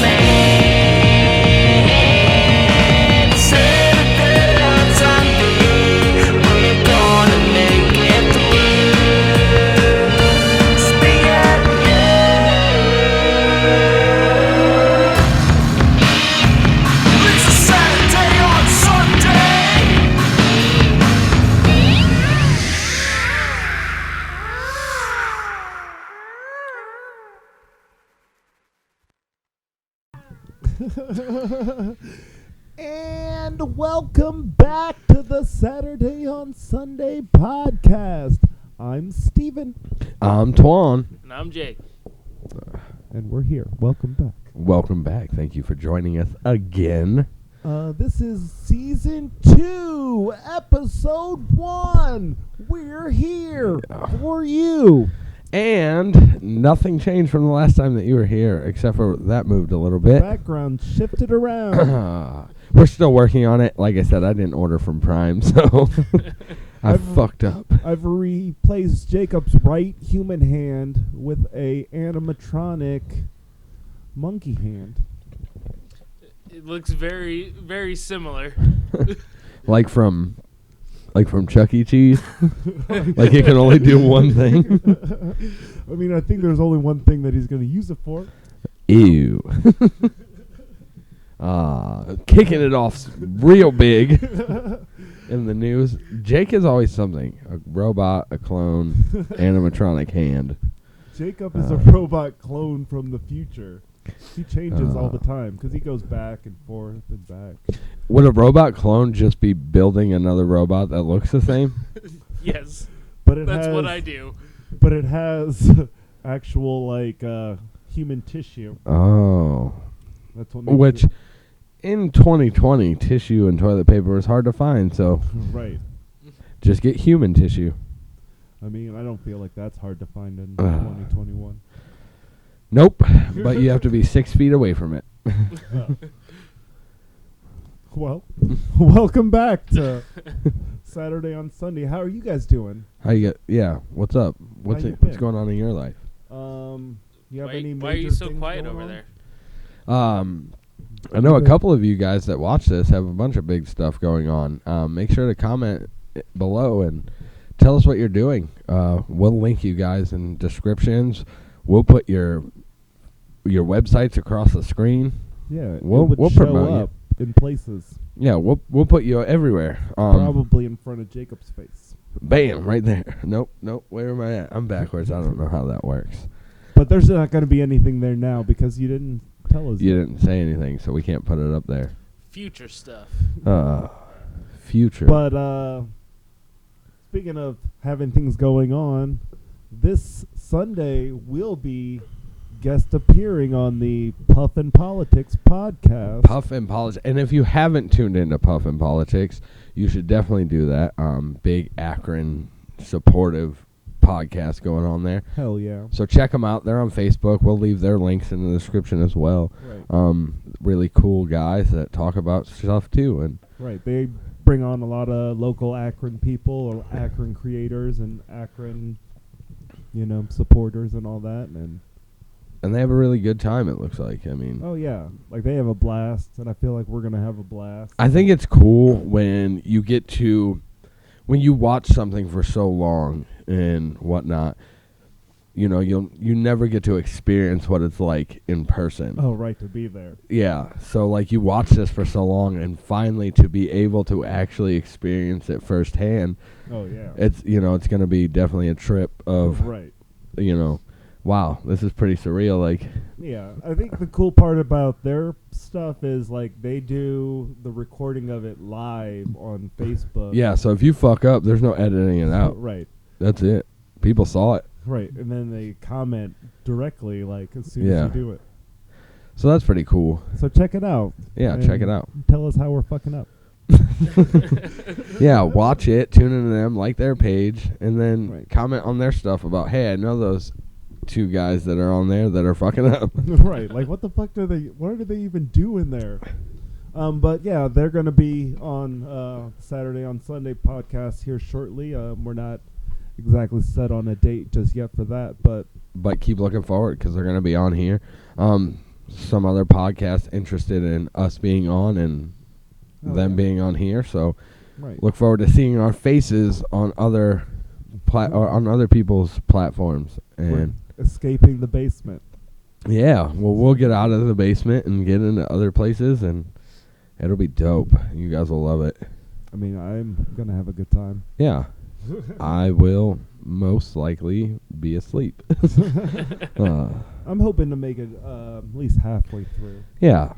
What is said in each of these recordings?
man. Saturday on Sunday, we're gonna make it through. Speak out, yeah. It's a Saturday on Sunday. And welcome back to the Saturday on Sunday podcast. I'm Steven, I'm Twan. And I'm Jake. and we're here. Welcome back. Welcome back. Thank you for joining us again. This is season 2, episode 1. We're here for you. And nothing changed from the last time that you were here, except for that moved a little bit. Background shifted around. We're still working on it. Like I said, I didn't order from Prime, so I I've- fucked up. I've replaced Jacob's right human hand with a animatronic monkey hand. It looks very, very similar. Like from Chuck E. Cheese. Like it can only do one thing. I mean, I think there's only one thing that he's going to use it for. Ew. Kicking it off real big in the news. Jake is always something. A robot, a clone, animatronic hand. Jacob is a robot clone from the future. He changes all the time because he goes back and forth and back. Would a robot clone just be building another robot that looks the same? Yes, But that's what I do. But it has actual human tissue. Oh. That's what makes Which, it in 2020, tissue and toilet paper is hard to find, so right. just get human tissue. I mean, I don't feel like that's hard to find in 2021. Nope, but you have to be 6 feet away from it. Well, welcome back to Saturday on Sunday. How are you guys doing? How you get? Yeah, what's up? What's you what's been? going on in your life? You have any Why are you major so things quiet going over on? there? I know a couple of you guys that watch this have a bunch of big stuff going on. Make sure to comment below and tell us what you're doing. We'll link you guys in descriptions. We'll put your websites across the screen. Yeah, We'll it would promote show you. up in places. Yeah, we'll put you everywhere. Probably in front of Jacob's face. Bam, right there. Nope. Where am I at? I'm backwards. I don't know how that works. But there's not going to be anything there now because you didn't tell us. You didn't say anything, so we can't put it up there. Future stuff. Future. But speaking of having things going on, this Sunday we'll be guest appearing on the Puff and Politics podcast. Puff and Politics. And if you haven't tuned into Puff and Politics, you should definitely do that. Big Akron supportive podcast going on there. Hell yeah. So check them out. They're on Facebook. We'll leave their links in the description as well. Right. Really cool guys that talk about stuff too. And Right. They bring on a lot of local Akron people or Akron creators and Akron, supporters and all that. and they have a really good time, it looks like. I mean, Oh, yeah. Like, they have a blast, and I feel like we're going to have a blast. I think it's cool when you get to, when you watch something for so long and whatnot, you never get to experience what it's like in person. Oh, right, to be there. Yeah, so like you watch this for so long and finally to be able to actually experience it firsthand, Oh, yeah. it's, it's going to be definitely a trip of, Right. Wow, this is pretty surreal. Like, Yeah, I think the cool part about their stuff is, like, they do the recording of it live on Facebook. yeah, so if you fuck up, there's no editing it out. Right, That's it. People saw it. right. And then they comment directly, like, as soon Yeah. as you do it. So that's pretty cool. So check it out. Yeah, and check it out. Tell us how we're fucking up. Yeah, watch it, tune into them, like their page, and then Right. comment on their stuff about, hey, I know those two guys that are on there that are fucking up. Right, like, what the fuck what do they even do in there? But yeah, they're going to be on Saturday on Sunday podcast here shortly. We're not exactly set on a date just yet for that, but But keep looking forward because they're going to be on here. some other podcasts interested in us being on and them being on here. So Right. look forward to seeing our faces on other or on other people's platforms. And Escaping the basement. yeah, well, we'll get out of the basement and get into other places, and it'll be dope. You guys will love it. I mean, I'm going to have a good time. Yeah. I will most likely be asleep. I'm hoping to make it at least halfway through. Yeah.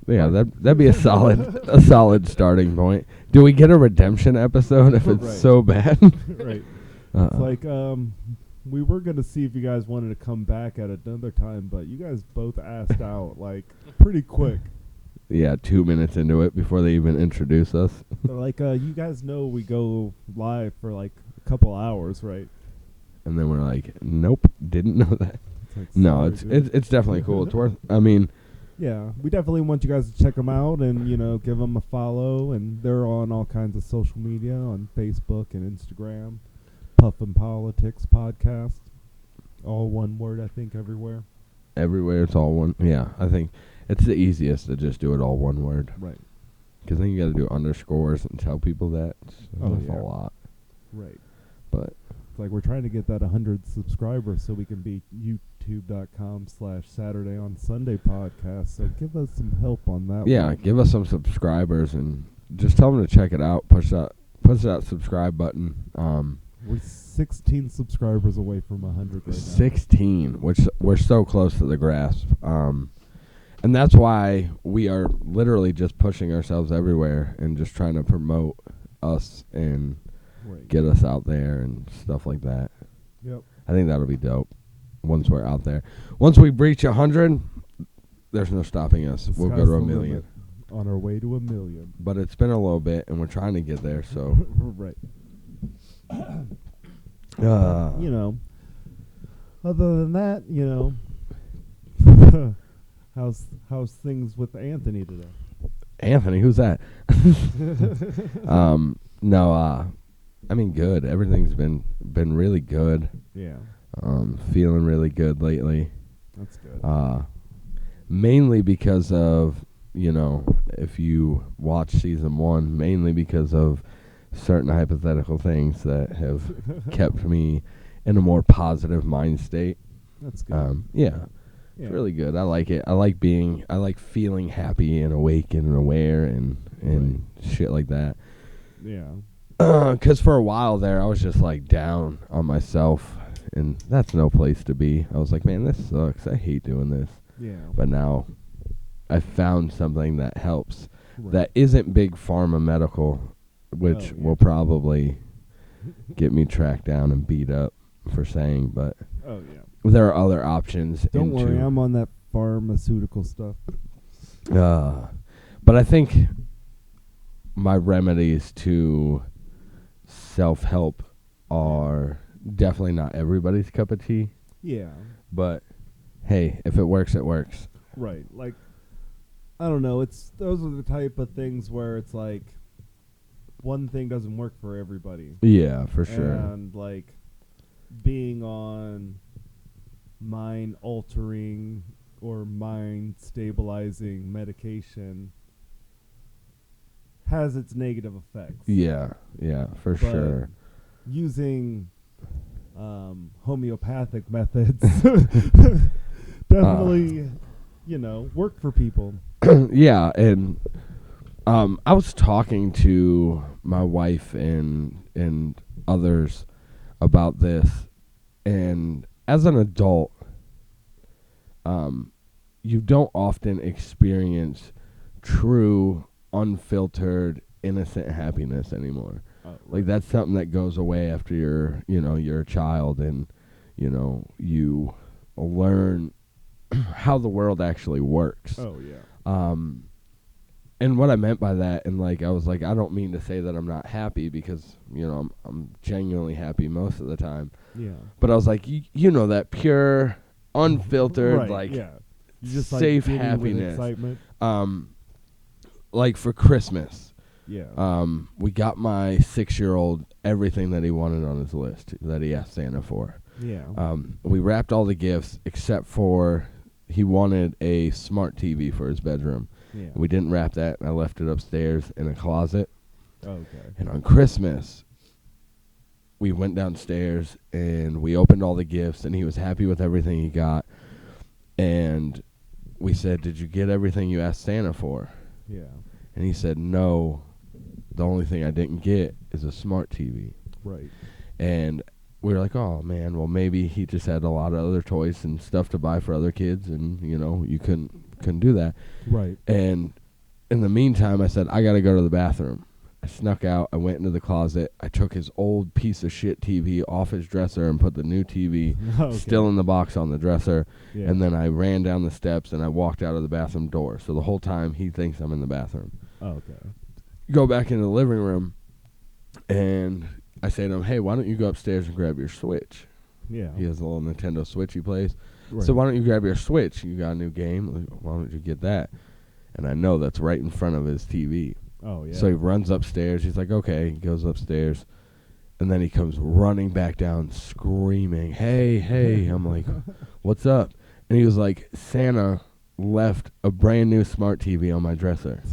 Yeah, that'd be a solid starting point. Do we get a redemption episode if it's Right. so bad? Right. Uh-uh. It's like, we were going to see if you guys wanted to come back at another time, but you guys both asked out, like, pretty quick. Yeah, 2 minutes into it before they even introduce us. They're like, you guys know we go live for, like, a couple hours, right? And then we're like, nope, didn't know that. It's like, No, sorry, dude. it's definitely cool. It's worth, I mean, Yeah, we definitely want you guys to check them out and, give them a follow. And they're on all kinds of social media, on Facebook and Instagram. Puffin Politics Podcast. All one word, I think, everywhere. everywhere it's all one. Yeah, I think it's the easiest to just do it all one word. Right. Because then you got to do underscores and tell people that. That's yeah. a lot. Right. But It's like we're trying to get that 100 subscribers so we can be youtube.com/SaturdayonSunday podcast. So give us some help on that yeah, one. give us some subscribers and just tell them to check it out. Push that subscribe button. We're 16 subscribers away from 100 right now. 16, which we're so close to the grasp. And that's why we are literally just pushing ourselves everywhere and just trying to promote us and Right. get us out there and stuff like that. Yep. I think that'll be dope once we're out there. Once we breach 100, there's no stopping us. We'll go Sky's to the 1 million. limit. On our way to 1 million. But it's been a little bit, and we're trying to get there, so. Right. Uh, Other than that, how's things with Anthony today? Anthony, who's that? No, I mean, good. Everything's been really good. Yeah, Feeling really good lately. that's good. Mainly because of, if you watch season 1, mainly because of certain hypothetical things that have kept me in a more positive mind state. That's good. Yeah. Yeah. It's really good. I like it. I like feeling happy and awake and aware and shit like that. Yeah. 'Cause for a while there, I was just like down on myself, and that's no place to be. I was like, man, this sucks. I hate doing this. Yeah. But now I found something that helps. Right. That isn't big pharma medical, which Oh, yeah. will probably get me tracked down and beat up for saying, but Oh yeah. there are other options. Don't worry, I'm on that pharmaceutical stuff. But I think my remedies to self-help are definitely not everybody's cup of tea. Yeah. But hey, if it works, it works. Right. Like, I don't know. Those are the type of things where it's like one thing doesn't work for everybody. Yeah, for sure. And like being on mind altering or mind stabilizing medication has its negative effects. Yeah, for But sure. using homeopathic methods definitely, work for people. Yeah, and I was talking to my wife and others about this, and as an adult, you don't often experience true, unfiltered, innocent happiness anymore. Like that's something that goes away after you're a child, and you learn how the world actually works. Oh yeah. And what I meant by that, and like I was like, I don't mean to say that I'm not happy, because I'm genuinely happy most of the time. Yeah. But I was like, that pure, unfiltered, Right, like yeah. You just safe giddy with happiness. excitement. Like for Christmas, Yeah. we got my 6-year-old everything that he wanted on his list that he asked Santa for. Yeah. We wrapped all the gifts except for he wanted a smart TV for his bedroom. Yeah. We didn't wrap that, and I left it upstairs in a closet. Okay. And on Christmas, we went downstairs and we opened all the gifts, and he was happy with everything he got. And we said, "Did you get everything you asked Santa for?" Yeah. And he said, "No, the only thing I didn't get is a smart TV." Right. And we were like, "Oh man, well maybe he just had a lot of other toys and stuff to buy for other kids, and you couldn't do that." Right. And in the meantime, I said, "I got to go to the bathroom." I snuck out. I went into the closet. I took his old piece of shit TV off his dresser and put the new TV Okay. still in the box on the dresser. Yeah. And then I ran down the steps and I walked out of the bathroom door. So the whole time he thinks I'm in the bathroom. Okay. Go back into the living room, and I say to him, "Hey, why don't you go upstairs and grab your Switch?" Yeah. He has a little Nintendo Switch he plays. Right. So why don't you grab your Switch? You got a new game. Like, why don't you get that? And I know that's right in front of his TV. Oh yeah. So he runs upstairs. He's like, "Okay." He goes upstairs. And then he comes running back down screaming, "Hey, hey." I'm like, "What's up?" And he was like, "Santa left a brand new smart TV on my dresser."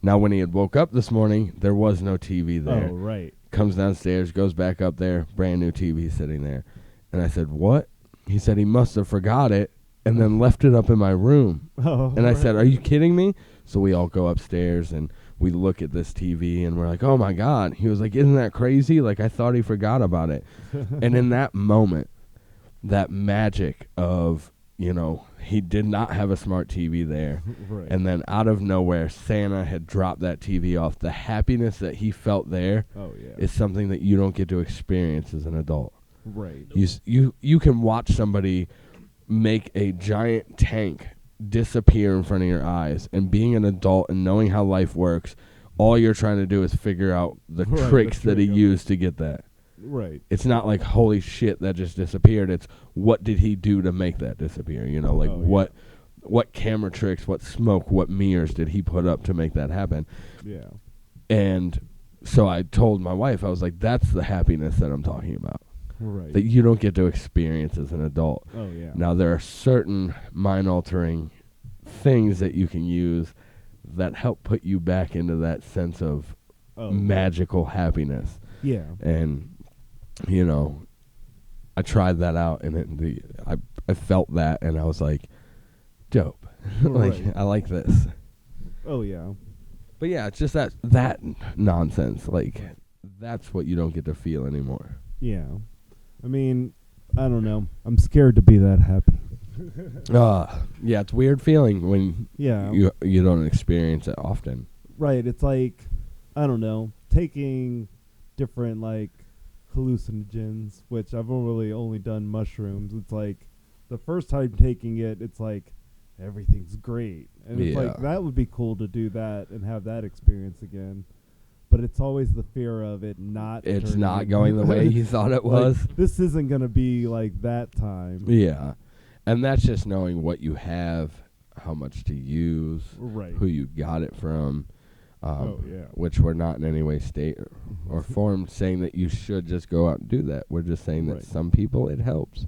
Now, when he had woke up this morning, there was no TV there. Oh right. Comes downstairs, goes back up there, brand new TV sitting there. And I said, "What?" He said he must have forgot it and then left it up in my room. Oh. And I right. said, "Are you kidding me?" So we all go upstairs and we look at this TV and we're like, "Oh my God." He was like, "Isn't that crazy? Like, I thought he forgot about it." And in that moment, that magic of, he did not have a smart TV there. Right. And then out of nowhere, Santa had dropped that TV off. The happiness that he felt there Oh yeah. is something that you don't get to experience as an adult. Right. You can watch somebody make a giant tank disappear in front of your eyes, and being an adult and knowing how life works, all you're trying to do is figure out the Right, tricks the that he trick of used to get that. Right. It's not like, holy shit, that just disappeared. It's, what did he do to make that disappear? Like Oh, yeah. what camera tricks, what smoke, what mirrors did he put up to make that happen? Yeah. And so I told my wife, I was like, that's the happiness that I'm talking about, Right. that you don't get to experience as an adult. Oh yeah. Now, there are certain mind-altering things that you can use that help put you back into that sense of magical happiness. Yeah. And, I tried that out, and I felt that, and I was like, dope. Like, Right. I like this. Oh yeah. But yeah, it's just that nonsense. Like, that's what you don't get to feel anymore. Yeah. I mean, I don't know. I'm scared to be that happy. Yeah, it's a weird feeling when Yeah. you don't experience it often. Right. It's like, I don't know, taking different like hallucinogens, which I've really only done mushrooms. It's like the first time taking it, it's like everything's great. And it's like, Yeah. that would be cool to do that and have that experience again. But it's always the fear of it not. It's turning not out- going the way you thought it was. Like, this isn't going to be like that time. Yeah. And that's just knowing what you have, how much to use, Right. who you got it from, Oh, yeah. which we're not in any way state or form saying that you should just go out and do that. We're just saying that Right. some people it helps.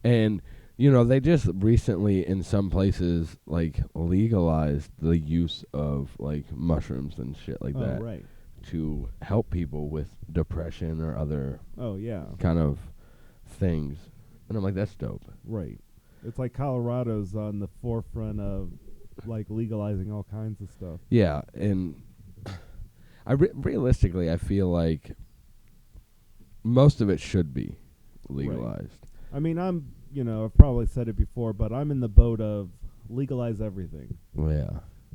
And, they just recently in some places, like, legalized the use of, like, mushrooms and shit like that Right. to help people with depression or other Oh, yeah. kind of things. And I'm like, that's dope. Right. It's like Colorado's on the forefront of like legalizing all kinds of stuff. Yeah, and realistically, I feel like most of it should be legalized. I mean, I've probably said it before, but I'm in the boat of legalize everything. Yeah.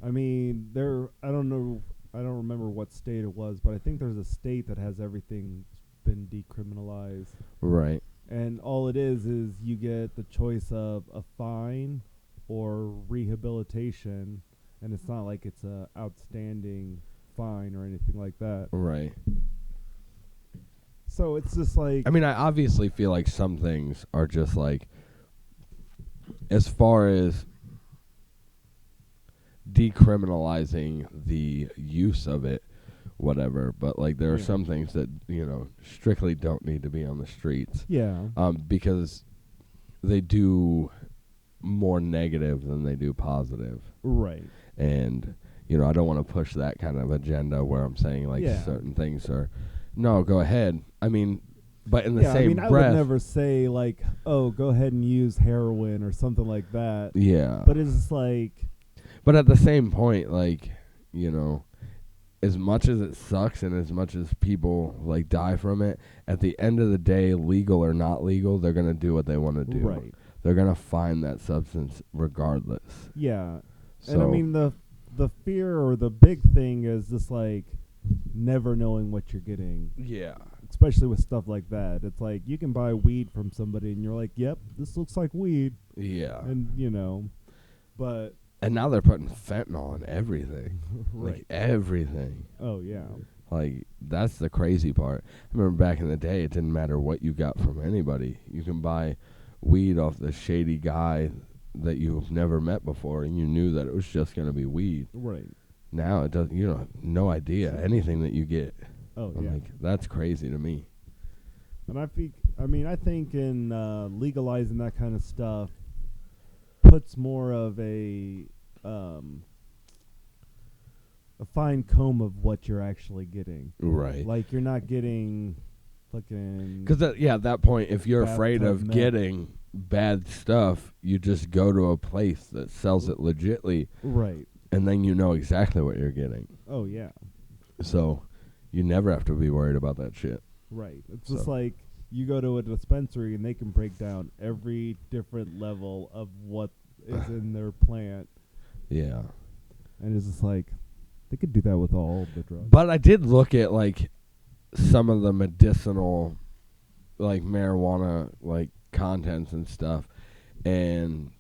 I mean, I don't know, I don't remember what state it was, but I think there's a state that has everything been decriminalized. Right. And all it is you get the choice of a fine or rehabilitation, and it's not like it's a outstanding fine or anything like that. Right. So it's just like, I mean, I obviously feel like some things are just like, as far as decriminalizing the use of it, whatever, but like there are Yeah. some things that, strictly don't need to be on the streets. yeah, Because they do more negative than they do positive. Right. And, you know, I don't want to push that kind of agenda where I'm saying, like, Yeah. certain things are, no, go ahead. I mean, but in the Yeah, same I mean, I breath. would never say, like, oh, go ahead and use heroin or something like that. Yeah. But it's just like, But at the same point, like, you know, as much as it sucks and as much as people, like, die from it, at the end of the day, legal or not legal, they're going to do what they want to do. right. They're going to find that substance regardless. Yeah. So, And I mean, the fear or the big thing is just like never knowing what you're getting, yeah. especially with stuff like that. It's like you can buy weed from somebody and you're like, yep, this looks like weed. Yeah. And, you know, but. And now they're putting fentanyl in everything. Right. Like, everything. Oh, yeah. Like, that's the crazy part. I remember back in the day, it didn't matter what you got from anybody. You can buy weed off the shady guy that you've never met before, and you knew that it was just going to be weed. Right. Now, it doesn't. You know, no idea. Anything that you get. Oh, I'm yeah. like, that's crazy to me. And I think in legalizing that kind of stuff puts more of a fine comb of what you're actually getting. Right. Like you're not getting fucking. Because, at that point, if you're afraid bathtub of meth. getting bad stuff, you just go to a place that sells it legitly, Right. and then you know exactly what you're getting. Oh yeah. So you never have to be worried about that shit. Right. It's just So. like you go to a dispensary and they can break down every different level of what is in their plant, Yeah. and it's just like they could do that with all the drugs. But I did look at, like, some of the medicinal, like, marijuana, like, contents and stuff, and,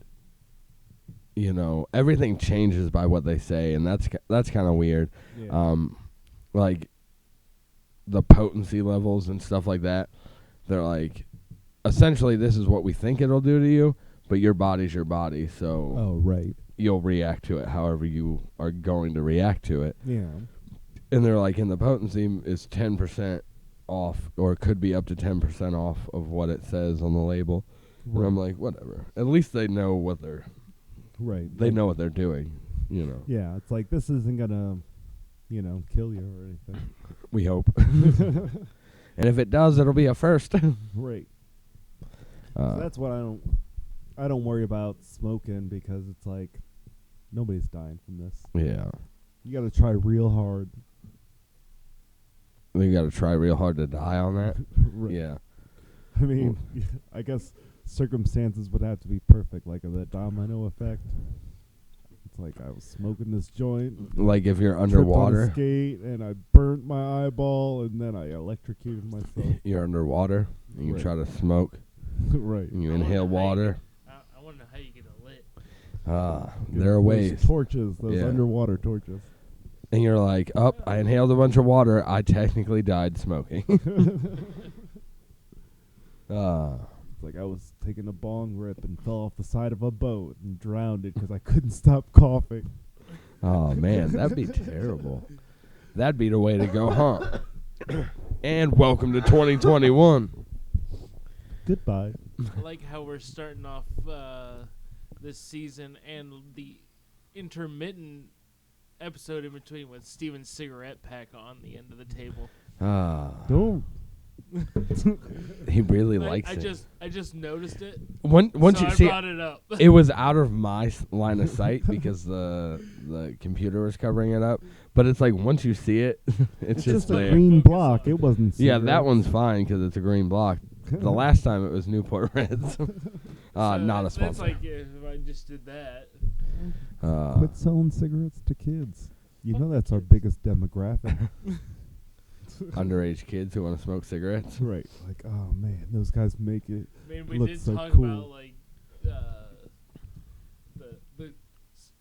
you know, everything changes by what they say, and that's kind of weird. Yeah. Like, the potency levels and stuff like that, they're like, essentially, this is what we think it'll do to you, but your body's your body, so Oh right. you'll react to it however you are going to react to it. Yeah. And they're like, and the potency is 10% off, or it could be up to 10% off of what it says on the label. And I'm like, whatever. At least they know what they're Right. know what they're doing, you know. Yeah, it's like this isn't gonna, kill you or anything. We hope. And if it does, it'll be a first. Right. So that's what I don't worry about smoking, because it's like nobody's dying from this. Yeah. You got to try real hard. You got to try real hard to die on that. Right. Yeah. I mean, I guess circumstances would have to be perfect, like the domino effect. It's like I was smoking this joint, Like if you're tripped on a underwater, skate, and I burnt my eyeball, and then I electrocuted myself. you're underwater, and you Right. try to smoke, Right. and you I wonder inhale how you water. I want to know how you get it lit. There are Those ways. torches, those Yeah. underwater torches. And you're like, I inhaled a bunch of water. I technically died smoking. It's like I was taking a bong rip and fell off the side of a boat and drowned it because I couldn't stop coughing. Oh, man, that'd be terrible. That'd be the way to go, huh? And welcome to 2021. Goodbye. I like how we're starting off this season and the intermittent episode in between with Steven's cigarette pack on the end of the table. Don't. He really likes it. I just noticed it. Once so you I see brought it up. it was out of my line of sight because the computer was covering it up. But it's like once you see it, it's just a there. green block. It wasn't. Yeah, that cigarettes. one's fine because it's a green block. The last time it was Newport Reds. So Not a that's sponsor. like if I just did that. Quit selling cigarettes to kids. You know that's our biggest demographic. Underage kids who want to smoke cigarettes. Right. Like, oh man, those guys make it. I mean, we Looks did so talk cool. about like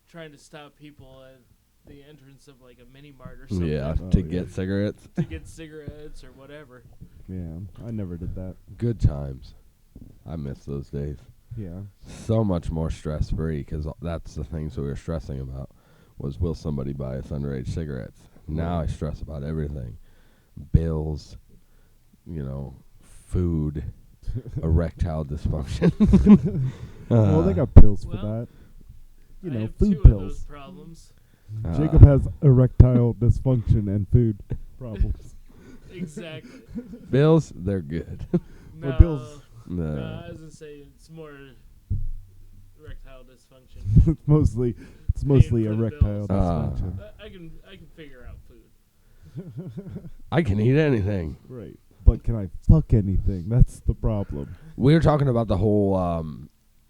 trying to stop people at the entrance of like a mini mart or something. Yeah, Oh, to yeah. get cigarettes. To get cigarettes or whatever. Yeah, I never did that. Good times. I miss those days. Yeah. So much more stress free because that's the things we were stressing about was will somebody buy us underage cigarettes? Now I stress about everything. Bills, food, erectile dysfunction. Well, they got pills for Well, that. You I know, have food two of those pills. problems. Jacob has erectile dysfunction and food problems. Exactly. Bills, they're good. No, Bill's- No. I was gonna say it's more erectile dysfunction. it's mostly for the erectile bills. dysfunction. I can figure out food. I can eat anything. Right. But can I fuck anything? That's the problem. We were talking about the whole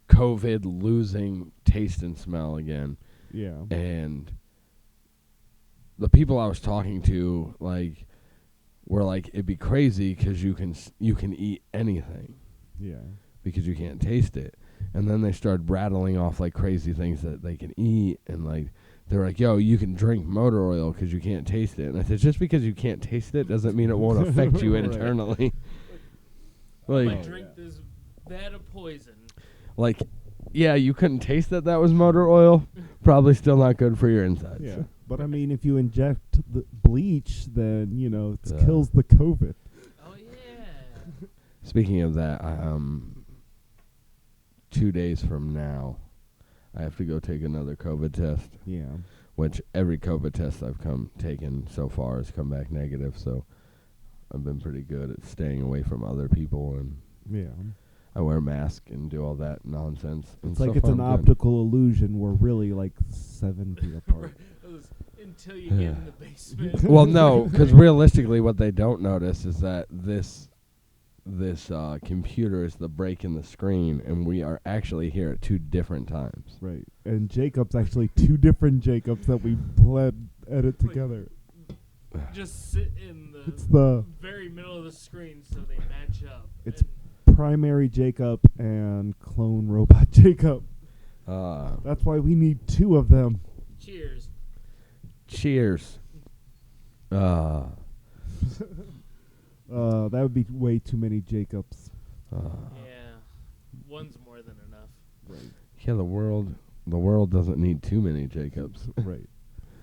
COVID losing taste and smell again. Yeah. And the people I was talking to, like, were like, it'd be crazy because you can eat anything Yeah. because you can't taste it. And then they started rattling off like crazy things that they can eat, and like they're like, yo, you can drink motor oil because you can't taste it. And I said, just because you can't taste it doesn't mean it won't affect you Right. internally. I like, drink this vat of poison. like, yeah, you couldn't taste that was motor oil. Probably still not good for your insides. Yeah. But I mean, if you inject the bleach, then, you know, it Uh. kills the COVID. Oh yeah. Speaking of that, 2 days from now, I have to go take another COVID test, Yeah. which every COVID test I've taken so far has come back negative. So I've been pretty good at staying away from other people, and Yeah. I wear a mask and do all that nonsense. And It's like so it's far an I'm good. optical illusion. We're really like 7 feet apart. Until you get in the basement. Well, no, because realistically, what they don't notice is that this computer is the break in the screen, and we are actually here at 2 different times. Right. And Jacob's actually 2 different Jacobs that we edit together. Just sit in It's the the very middle of the screen so they match up. It's- And primary Jacob and clone robot Jacob. That's why we need 2 of them. cheers. Cheers. That would be way too many Jacobs. Yeah. One's more than enough. Right. Yeah, the world doesn't need too many Jacobs. Right.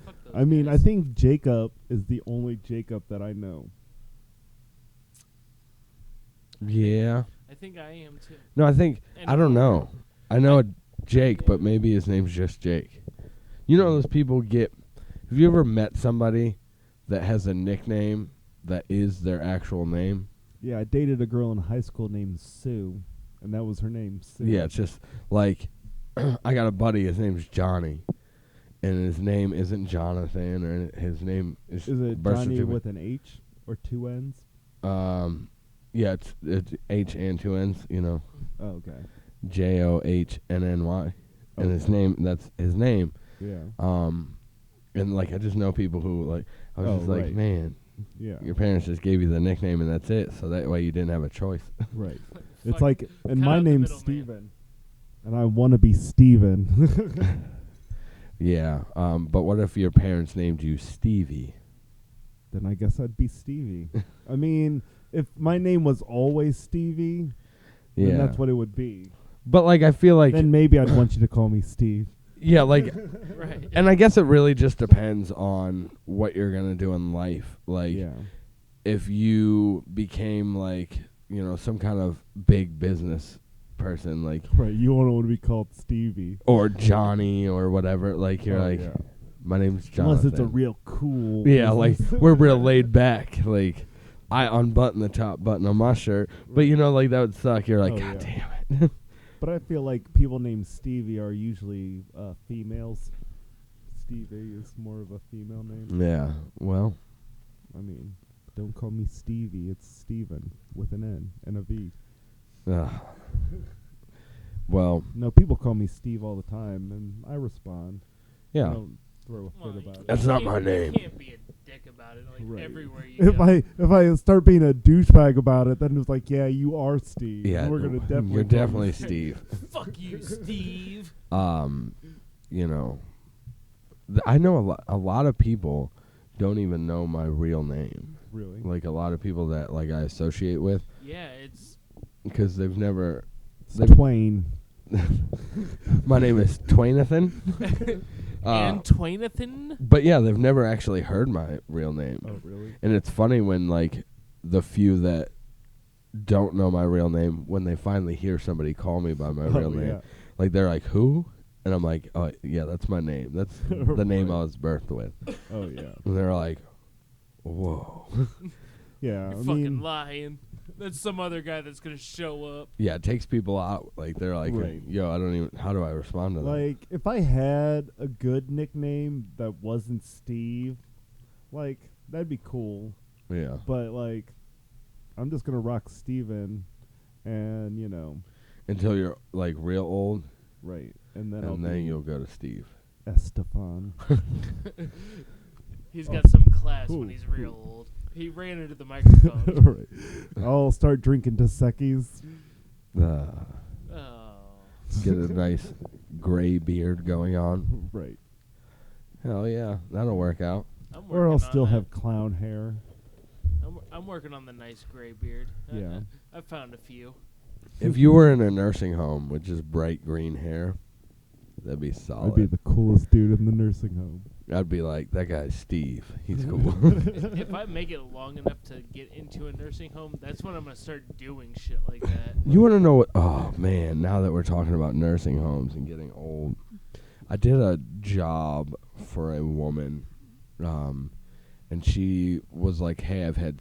Fuck those I mean, guys. I think Jacob is the only Jacob that I know. Yeah. I think I am too. No, I think I don't know. I know a Jake, but Yeah. maybe his name's just Jake. You know those people get. Have you ever met somebody that has a nickname that is their actual name? Yeah, I dated a girl in high school named Sue, and that was her name, Sue. Yeah, it's just like I got a buddy. His name's Johnny, and his name isn't Jonathan, or his name is. Is it birth Johnny certificate. with an H or 2 N's? Yeah, it's H and 2 N's. You know, Oh, okay. JOHNNY, and his name. That's his name. Yeah. And like I just know people who like I was Oh, just like, right. man, Yeah. your parents just gave you the nickname and that's it, so that way you didn't have a choice. Right. Fuck, It's like, and cut my out the name's middleman. Steven, and I want to be Steven. Yeah. But what if your parents named you Stevie? Then I guess I'd be Stevie. I mean, if my name was always Stevie, Yeah. then that's what it would be. But like I feel like Then maybe I'd want you to call me Steve. yeah, like Right. and I guess it really just depends on what you're gonna do in life. Like Yeah. if you became like, you know, some kind of big business person, like Right. You don't want to be called Stevie. or Johnny or whatever, like you're Oh, like yeah. my name's Jonathan. Unless it's a real cool. Yeah, like business. we're real laid back. Like I unbutton the top button on my shirt, but you know, like that would suck. You're like, Oh, God yeah. damn it. But I feel like people named Stevie are usually females. Stevie is more of a female name. Yeah. Well, I mean, don't call me Stevie. It's Steven with an N and a V. well, No, people call me Steve all the time, and I respond. I yeah. don't throw a Well, fit about it. That's not my name. You can't be a dick about it. Like Right. everywhere you If go. I start being a douchebag about it, then it's like, yeah, you are Steve. Yeah. We're gonna definitely. You're call you definitely Steve. Steve. Fuck you, Steve. You know, I know a lot of people don't even know my real name. Really? Like a lot of people that like I associate with Yeah, it's because they've never. It's Twain. My name is Twainathan. and Twainathan. But yeah, they've never actually heard my real name. Oh, really? And it's funny when like the few that don't know my real name when they finally hear somebody call me by my real name. Yeah. Like, they're like, who? And I'm like, oh, yeah, that's my name. That's the name I Right. was birthed with. Oh yeah. And they're like, whoa. Yeah. You're I fucking mean, lying. That's some other guy that's gonna show up. Yeah, it takes people out. Like, they're like, Right. yo, I don't even, how do I respond to that? like if I had a good nickname that wasn't Steve, like that'd be cool. Yeah. But like, I'm just gonna rock Steven, and Until you're, like, real old, right, and then and then you'll go to Steve. Estefan. He's Oh. got some class Ooh, when he's real ooh. old. He ran into the microphone. Right. I'll start drinking Dos Equis. Uh, Oh. get a nice gray beard going on. Right. Hell yeah, that'll work out. I'm Or I'll working on still that. have clown hair. I'm working on the nice gray beard. Yeah. I found a few. If you were in a nursing home with just bright green hair, that'd be solid. I'd be the coolest dude in the nursing home. I'd be like, that guy's Steve. He's cool. If I make it long enough to get into a nursing home, that's when I'm gonna start doing shit like that. You want to know what? Oh man, now that we're talking about nursing homes and getting old, I did a job for a woman, and she was like, "Hey, I've had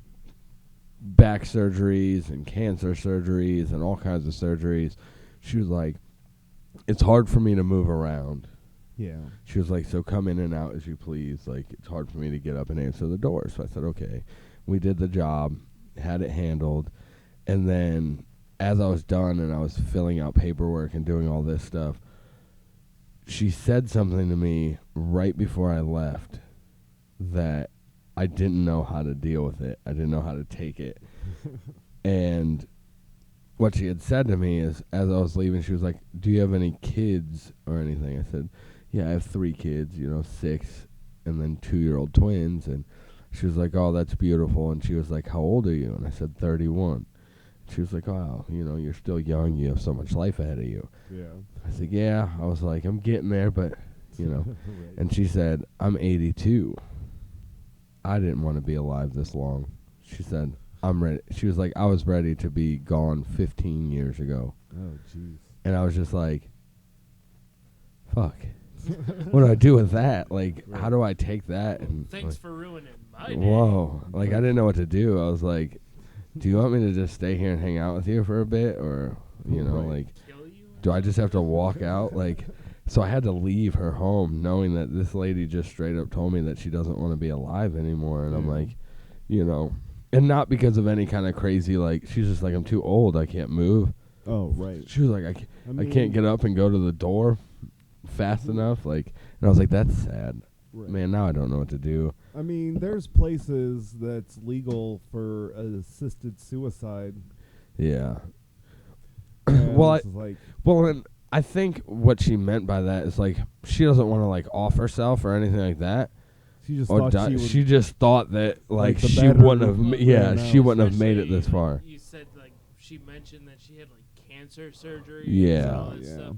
back surgeries and cancer surgeries and all kinds of surgeries." She was like, "It's hard for me to move around." Yeah. She was like, so come in and out as you please. Like, it's hard for me to get up and answer the door. So I said, okay. We did the job, had it handled. And then as I was done and I was filling out paperwork and doing all this stuff, she said something to me right before I left that I didn't know how to deal with it. I didn't know how to take it. And what she had said to me is, as I was leaving, she was like, do you have any kids or anything? I said, yeah, I have 3 kids, 6 and then 2-year-old twins. And she was like, oh, that's beautiful. And she was like, how old are you? And I said, 31. She was like, oh, you're still young. You have so much life ahead of you. Yeah. I said, yeah. I was like, I'm getting there, but, Right. And she said, I'm 82. I didn't want to be alive this long. She said, I'm ready. She was like, I was ready to be gone 15 years ago. Oh, jeez. And I was just like, fuck. What do I do with that? Like, Right. how do I take that? And Thanks for ruining my day. whoa. Like, I didn't know what to do. I was like, do you want me to just stay here and hang out with you for a bit? Or, Right. like, Kill you? do I just have to walk out? Like, so I had to leave her home knowing that this lady just straight up told me that she doesn't want to be alive anymore. And I'm Yeah. like, and not because of any kind of crazy, like, she's just like, I'm too old. I can't move. Oh, right. She was like, I can't mean, get up and go to the door fast enough. Like, and I was like, that's sad. Right. Man, now I don't know what to do. I mean, there's places that's legal for assisted suicide. Yeah. And Well, it's like, and I think what she meant by that is, like, she doesn't want to, like, off herself or anything like that. she just Or thought die. she would. She just thought that, like, the she battery wouldn't have, would yeah, run she out. wouldn't have made it Especially this far. You said, like, she mentioned that she had, like, cancer surgery. Yeah. And all that Yeah. stuff.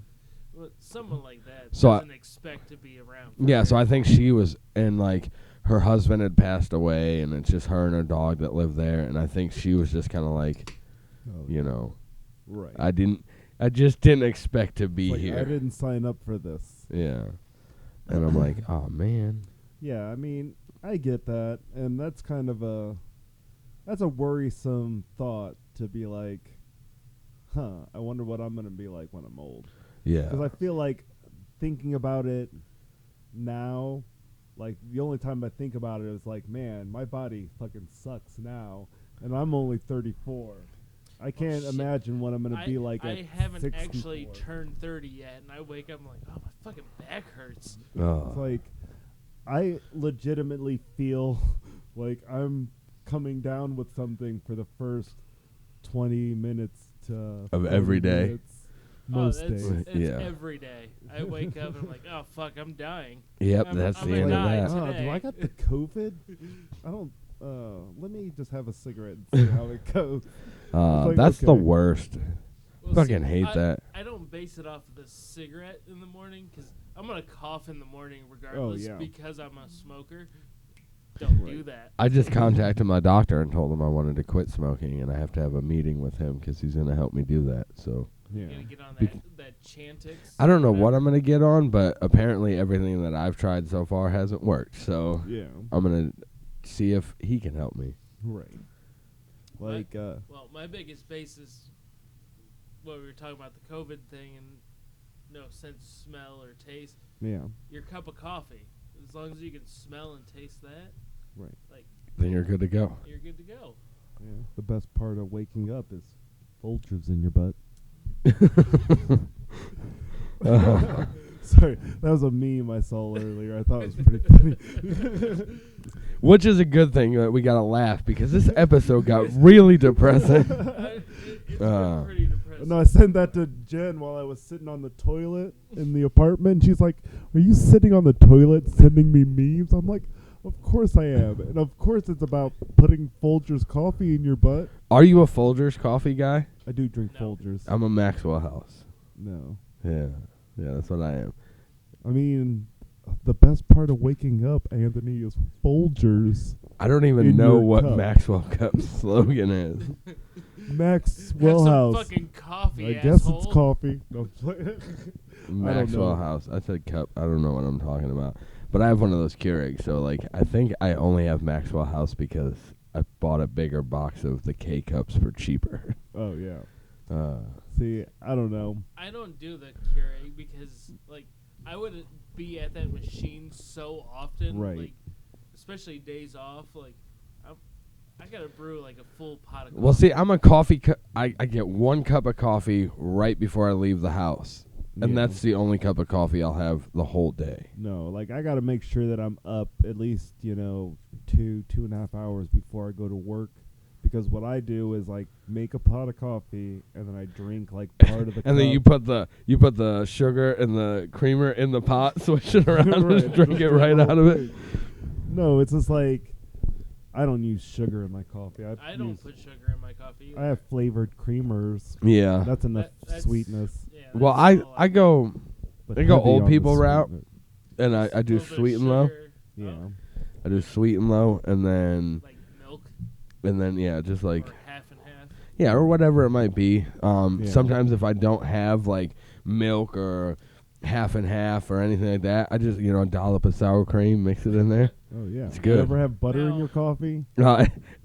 Well, someone like that So doesn't expect to be around. Yeah, so I forever. think she was, and, like, her husband had passed away, and it's just her and her dog that live there, and I think she was just kind of like, Oh, right. I just didn't expect to be It's like, here. I didn't sign up for this. Yeah. And I'm like, oh, man. Yeah, I mean, I get that, and that's kind of that's a worrisome thought to be like, I wonder what I'm gonna be like when I'm old. Yeah. Because I feel like thinking about it now, like the only time I think about it is like, man, my body fucking sucks now, and I'm only 34. I can't shit. imagine what I'm gonna be like. I at haven't 64. actually turned 30 yet, and I wake up and I'm like, oh, my fucking back hurts. Oh. It's like I legitimately feel like I'm coming down with something for the first 20 minutes to Of 40 every day? minutes most oh, that's, days. that's Yeah. every day. I wake up and I'm like, oh, fuck, I'm dying. Yep, I'm- that's I'm the end gonna of die that. today. Do I got the COVID? I don't. Let me just have a cigarette and see how it goes. like, That's the okay. worst. Well, Fucking hate that. I don't base it off of the cigarette in the morning because I'm going to cough in the morning regardless yeah. because I'm a smoker. don't do that. I just contacted my doctor and told him I wanted to quit smoking, and I have to have a meeting with him because he's going to help me do that. So You gotta get on that Chantix. I don't know what I'm going to get on, but apparently everything that I've tried so far hasn't worked. So Yeah. I'm going to see if he can help me. Right. Like, Well, my biggest base is what we were talking about, the COVID thing, and no sense, smell, or taste. yeah. Your cup of coffee, as long as you can smell and taste that, Right. like, Then you're good to go. you're good to go. Yeah. The best part of waking up is vultures in your butt. Sorry, that was a meme I saw earlier. I thought it was pretty funny. Which is a good thing that we got to laugh because this episode got really depressing. It's been pretty depressing. No, I sent that to Jen while I was sitting on the toilet in the apartment. She's like, "Are you sitting on the toilet sending me memes?" I'm like, "Of course I am." And of course it's about putting Folgers coffee in your butt. Are you a Folgers coffee guy? I do drink No. Folgers. I'm a Maxwell House. No. Yeah, that's what I am. I mean, the best part of waking up, Anthony, is Folgers. I don't even In know your what cup. Maxwell Cup's slogan is. Maxwell Have some House. fucking coffee, I guess asshole. it's coffee. No, I'm playing. Maxwell know. House. I said cup. I don't know what I'm talking about. But I have one of those Keurigs, so like I think I only have Maxwell House because I bought a bigger box of the K cups for cheaper. Oh, yeah. Uh, See, I don't know. I don't do the Keurig because, like, I wouldn't be at that machine so often. Right. Like, especially days off. Like, I gotta brew, like, a full pot of coffee. well, see, I'm a coffee. I get one cup of coffee right before I leave the house, and Yeah. that's the only cup of coffee I'll have the whole day. No, like, I got to make sure that I'm up at least, 2.5 hours before I go to work. Because what I do is, like, make a pot of coffee, and then I drink, like, part of the cup. And then you put the sugar and the creamer in the pot, switch it around, and just drink it right out of it. No, it's just like, I don't use sugar in my coffee. I don't put sugar in my coffee either. I have flavored creamers. Yeah. That's enough That's- sweetness. Yeah, Well, that's all I go But I go heavy old on the people route. sweetness. and I do Little bit of sweet and low. sugar. Yeah. Oh, I do sweet and low, and like milk then yeah, just like or half and half. yeah, or whatever it might be. Yeah. Sometimes if I don't have like milk or half and half or anything like that, I just a dollop of sour cream, mix it in there. Oh, yeah. It's You good. ever have butter in Now- your coffee?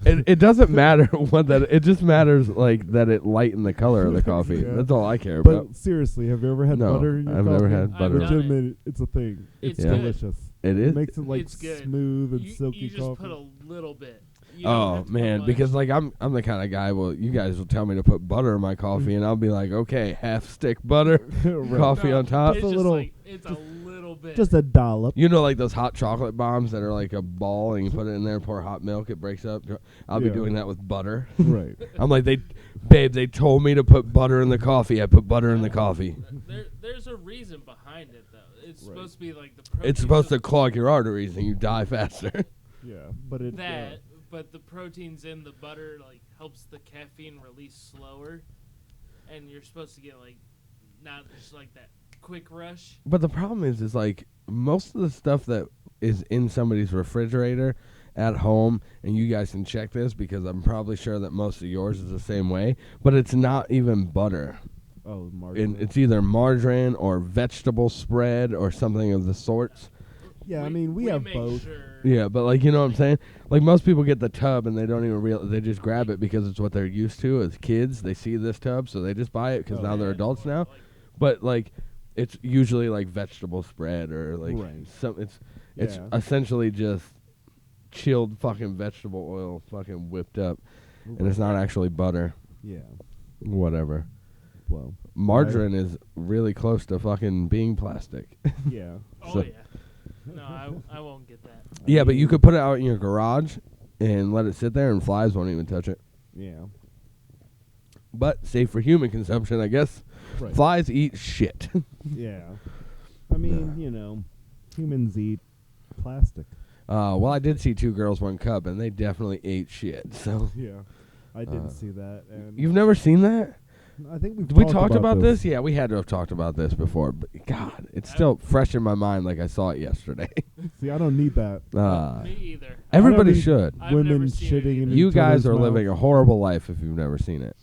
It doesn't matter what that. It just matters like that it lighten the color of the coffee. Yeah. That's all I care But about. seriously, have you ever had No, butter in your I've coffee? never had I've butter. done it. Legitimate, it's a thing. It's Yeah. good. delicious. It It is. makes it like It's good. smooth and You silky just coffee. put a little bit. You don't Oh have to put man, much. because like I'm the kind of guy. Well, you guys will tell me to put butter in my coffee, and I'll be like, okay, half stick butter, Right. coffee on top. It's Just a just little- like, it's a little bit. Just a dollop. You know, like those hot chocolate bombs that are like a ball, and you put it in there, pour hot milk, it breaks up. I'll be Yeah. doing that with butter. Right. I'm like, they told me to put butter in the coffee. I put butter in the coffee. There's a reason behind it though. It's Right. supposed to be like the protein. It's supposed to clog your arteries, and you die faster. Yeah, but it. that, but the proteins in the butter like helps the caffeine release slower, and you're supposed to get like not just like that quick rush. But the problem is like most of the stuff that is in somebody's refrigerator at home, and you guys can check this because I'm probably sure that most of yours is the same way, but it's not even butter. Oh, margarine. It's either margarine or vegetable spread or something of the sorts. Yeah, I mean, we have make both. Sure Yeah, but like, you know what I'm saying? Like most people get the tub and they don't even realize, they just grab it because it's what they're used to as kids. They see this tub, so they just buy it because Oh, now they're Yeah, adults or, now. like, But like, it's usually like vegetable spread or like Right. it's Yeah. essentially just chilled fucking vegetable oil fucking whipped up, and it's not actually butter. Yeah. Whatever. Well. Margarine is really close to fucking being plastic. Yeah. oh So- yeah. No, I won't get that. Yeah, but you could put it out in your garage and let it sit there, and flies won't even touch it. Yeah. But safe for human consumption, I guess. Right. Flies eat shit. Yeah. I mean, humans eat plastic. Well, I did see 2 Girls, 1 Cup, and they definitely ate shit. So Yeah. I didn't see that. And you've never seen that? I think we talked about this? Yeah, we had to have talked about this before. But God, it's still fresh in my mind like I saw it yesterday. See, I don't need that. Me either. Everybody need- should. I've Women never seen it shitting in either. You each guys other's are mouth. living a horrible life if you've never seen it.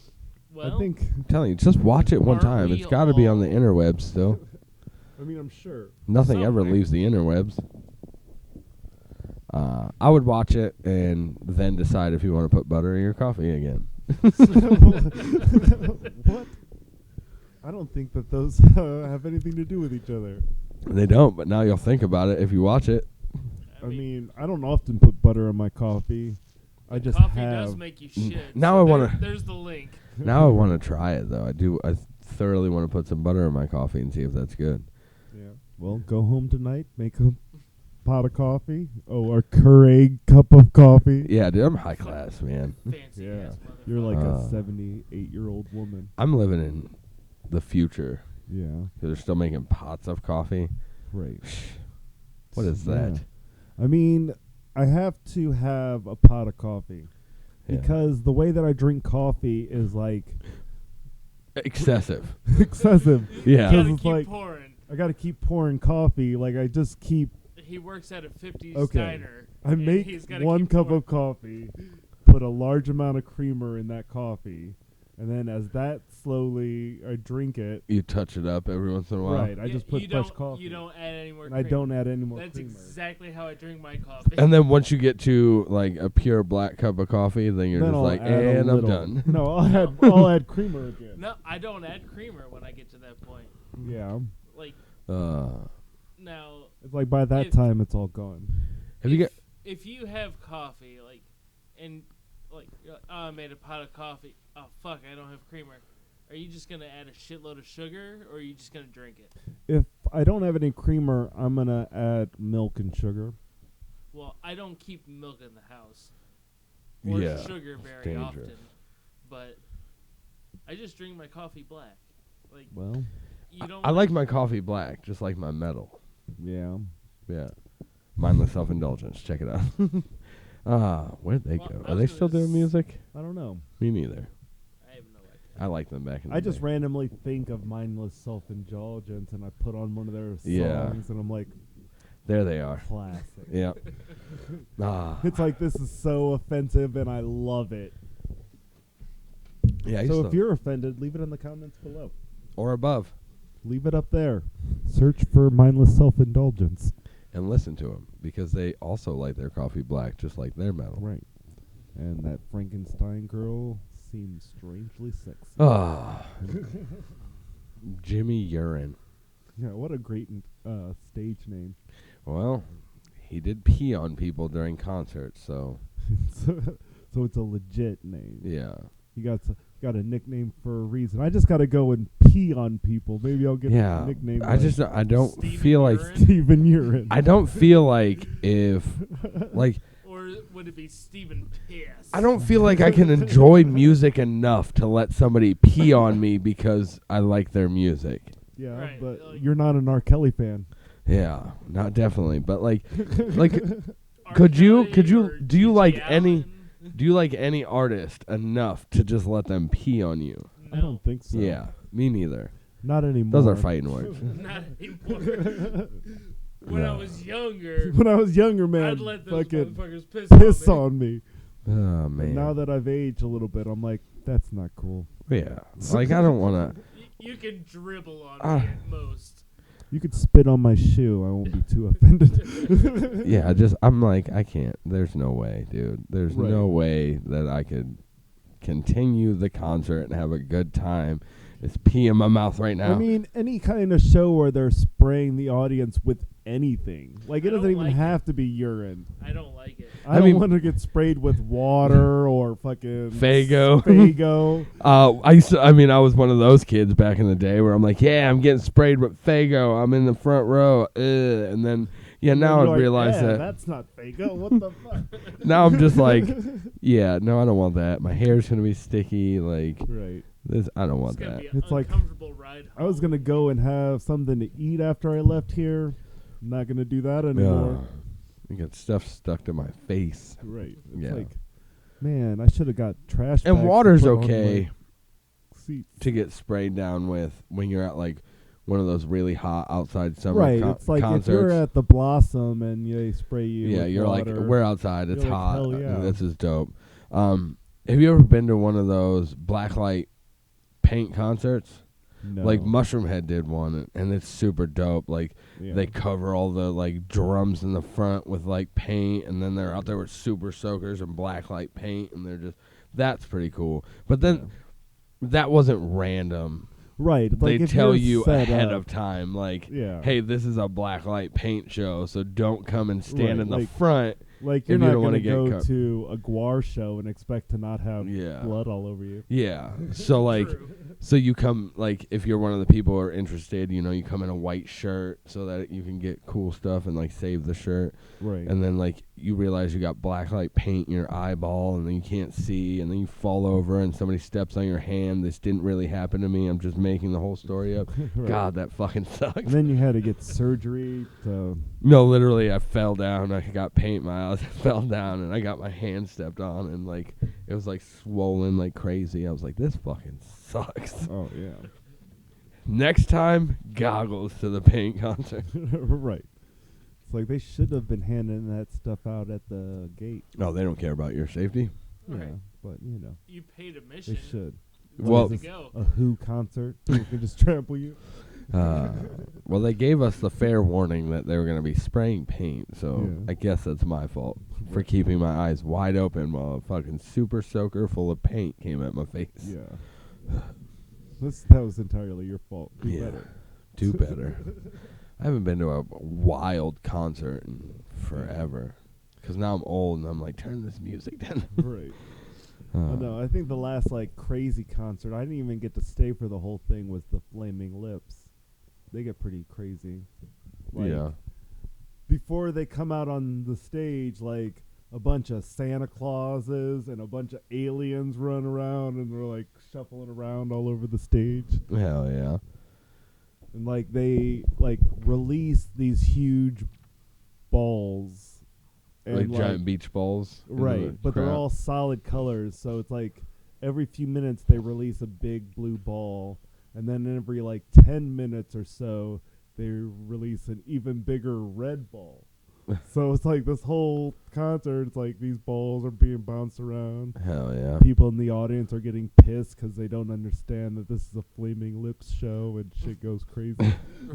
Well, I think. I'm telling you, just watch it one Aren't time. we It's got to be on the all- interwebs still. I mean, I'm sure. Nothing ever Somewhere. leaves the interwebs. I would watch it and then decide if you want to put butter in your coffee again. What? I don't think that those have anything to do with each other. They don't, but now you'll think about it if you watch it. I mean, I don't often put butter in my coffee. I just coffee have. does make you shit. Now so I wanna- There's the link. Now I want to try it though. I thoroughly want to put some butter in my coffee and see if that's good. Yeah. Well, go home tonight, make a pot of coffee. Oh, a Keurig cup of coffee. Yeah, dude, I'm high class, man. Fancy Yeah. ass motherfucker. You're like a Uh. 78-year-old woman. I'm living in the future Yeah. because they're still making pots of coffee. Right. What is Yeah. that? I mean, I have to have a pot of coffee Yeah. because the way that I drink coffee is like Excessive. excessive. Yeah. You gotta it's keep like- pouring. I got to keep pouring coffee. Like I just keep. He works at a 50s Okay. diner. I and make he's gotta one keep cup pouring. of coffee, put a large amount of creamer in that coffee, and then as that slowly I drink it. You touch it up every once in a while. Right. I Yeah, just put you fresh don't- coffee. You don't add any more And I creamer. don't add any more That's creamer. exactly how I drink my coffee. And then once you get to like a pure black cup of coffee, then you're Then just I'll like, add a and I'm little. done. No, I'll add creamer again. No, I don't add creamer when I get to that point. Yeah. Like, now, It's like by that If- time it's all gone. Have you got? if you have coffee, like, and, like, I made a pot of coffee. Oh, fuck, I don't have creamer. Are you just going to add a shitload of sugar, or are you just going to drink it? If I don't have any creamer, I'm gonna add milk and sugar. Well, I don't keep milk in the house. Or Yeah, sugar very dangerous. often. But I just drink my coffee black. Like, Well, you don't I like my coffee black, just like my metal. yeah. Yeah. Mindless self-indulgence. Check it out. Where'd they Well, go? I Are was they gonna still doing s- music? I don't know. Me neither. I have no idea. I liked them back in the I just day. randomly think of mindless self-indulgence, and I put on one of their songs, Yeah. and I'm like, There they are. classic. Yeah. It's like, this is so offensive, and I love it. Yeah. I So used if to- you're offended, leave it in the comments below. or above, Leave it up there. Search for mindless self-indulgence. and listen to them because they also like their coffee black, just like their metal. Right. And that Frankenstein girl seems strangely sexy. Ah. Jimmy Urine. Yeah, what a great stage name. Well, he did pee on people during concerts, so So it's a legit name. yeah. You got a nickname for a reason. I just got to go and pee on people. Maybe I'll get Yeah. a nickname. I just I don't Steven feel like Urine? Steven Urine. I don't feel like if like Or would it be Stephen Piss? I don't feel like I can enjoy music enough to let somebody pee on me because I like their music. Yeah, Right, but like- you're not an R. Kelly fan. Yeah, not definitely, but like R. could you Kelly or do you G.G. like any Allen? do you like any artist enough to just let them pee on you? I don't think so. Yeah, me neither. Not anymore. Those are fighting words. Not anymore. When I No. was younger, When I was younger, man, I'd let those fucking motherfuckers piss on me. Oh But man. now that I've aged a little bit, I'm like, that's not cool. Yeah. Like I don't want to You can dribble on Ah. me at most. You could spit on my shoe. I won't be too offended. Yeah, I'm like, I can't. There's no way, dude. There's Right. no way that I could continue the concert and have a good time. It's pee in my mouth right now. I mean, any kind of show where they're spraying the audience with anything. Like, it I don't doesn't even like have to be urine. I don't like it. I I don't mean- want to get sprayed with water or fucking Faygo. Faygo. I was one of those kids back in the day where I'm like, yeah, I'm getting sprayed with Faygo. I'm in the front row. And then, yeah, And now you're I like, realize yeah, that. that's not Faygo. What the fuck? Now I'm just like, yeah, no, I don't want that. My hair's going to be sticky. Like, Right. this, I don't It's want gonna that. be an It's like- uncomfortable ride. I was home. going to go and have something to eat after I left here. I'm not going to do that anymore. You get stuff stuck to my face. Right. It's Yeah. like, man, I should have got trash And bags to water's put on okay. my seats. to get sprayed down with when you're at like one of those really hot outside summer Right, it's like concerts. if you're at the Blossom and they spray you. Yeah, with you're water, like, we're outside. It's you're like, hot. hell yeah. This is dope. Have you ever been to one of those blacklight paint concerts? No. Like Mushroomhead did one, and it's super dope. Like Yeah. they cover all the like drums in the front with like paint, and then they're out there with super soakers and blacklight paint, and they're just that's pretty cool. But then that wasn't random. Right. It's They like if tell you're you set ahead up, of time, like, Yeah. hey, this is a blacklight paint show, so don't come and stand Right, in the like- front. Like if you're you not don't going wanna to get go cut. to a Guar show and expect to not have Yeah. blood all over you. Yeah. So like True. so you come like if you're one of the people who are interested, you know, you come in a white shirt so that you can get cool stuff and like save the shirt. Right. And then like you realize you got blacklight paint in your eyeball and then you can't see and then you fall over and somebody steps on your hand. This didn't really happen to me. I'm just making the whole story up. Right. God, that fucking sucks. And then you had to get surgery to. No, literally, I fell down. I got paint in my eyes. I fell down, and I got my hand stepped on, and like it was like swollen like crazy. I was like, "This fucking sucks." Oh yeah. Next time, goggles to the paint concert. Right. It's like they should have been handing that stuff out at the gate. No, they don't care about your safety. Yeah, Right. but you know You paid admission. they should. Well, What is to go. A Who concert? People can just trample you. well, they gave us the fair warning that they were going to be spraying paint, so Yeah. I guess that's my fault for keeping my eyes wide open while a fucking super soaker full of paint came at my face. Yeah. That was entirely your fault. Do Yeah. better. Do better. I haven't been to a wild concert in forever. Because now I'm old and I'm like, turn this music down. Right. No, I think the last like crazy concert I didn't even get to stay for the whole thing was the Flaming Lips. They get pretty crazy. Like, Yeah. Before they come out on the stage, like a bunch of Santa Clauses and a bunch of aliens run around and they're like shuffling around all over the stage. Hell yeah. And like they like release these huge balls. Like giant beach balls. into Right, the but they're crowd. all solid colors, so it's like every few minutes they release a big blue ball, and then every like 10 minutes or so they release an even bigger red ball. So it's like this whole concert, it's like these balls are being bounced around. Hell yeah. People in the audience are getting pissed because they don't understand that this is a Flaming Lips show and shit goes crazy.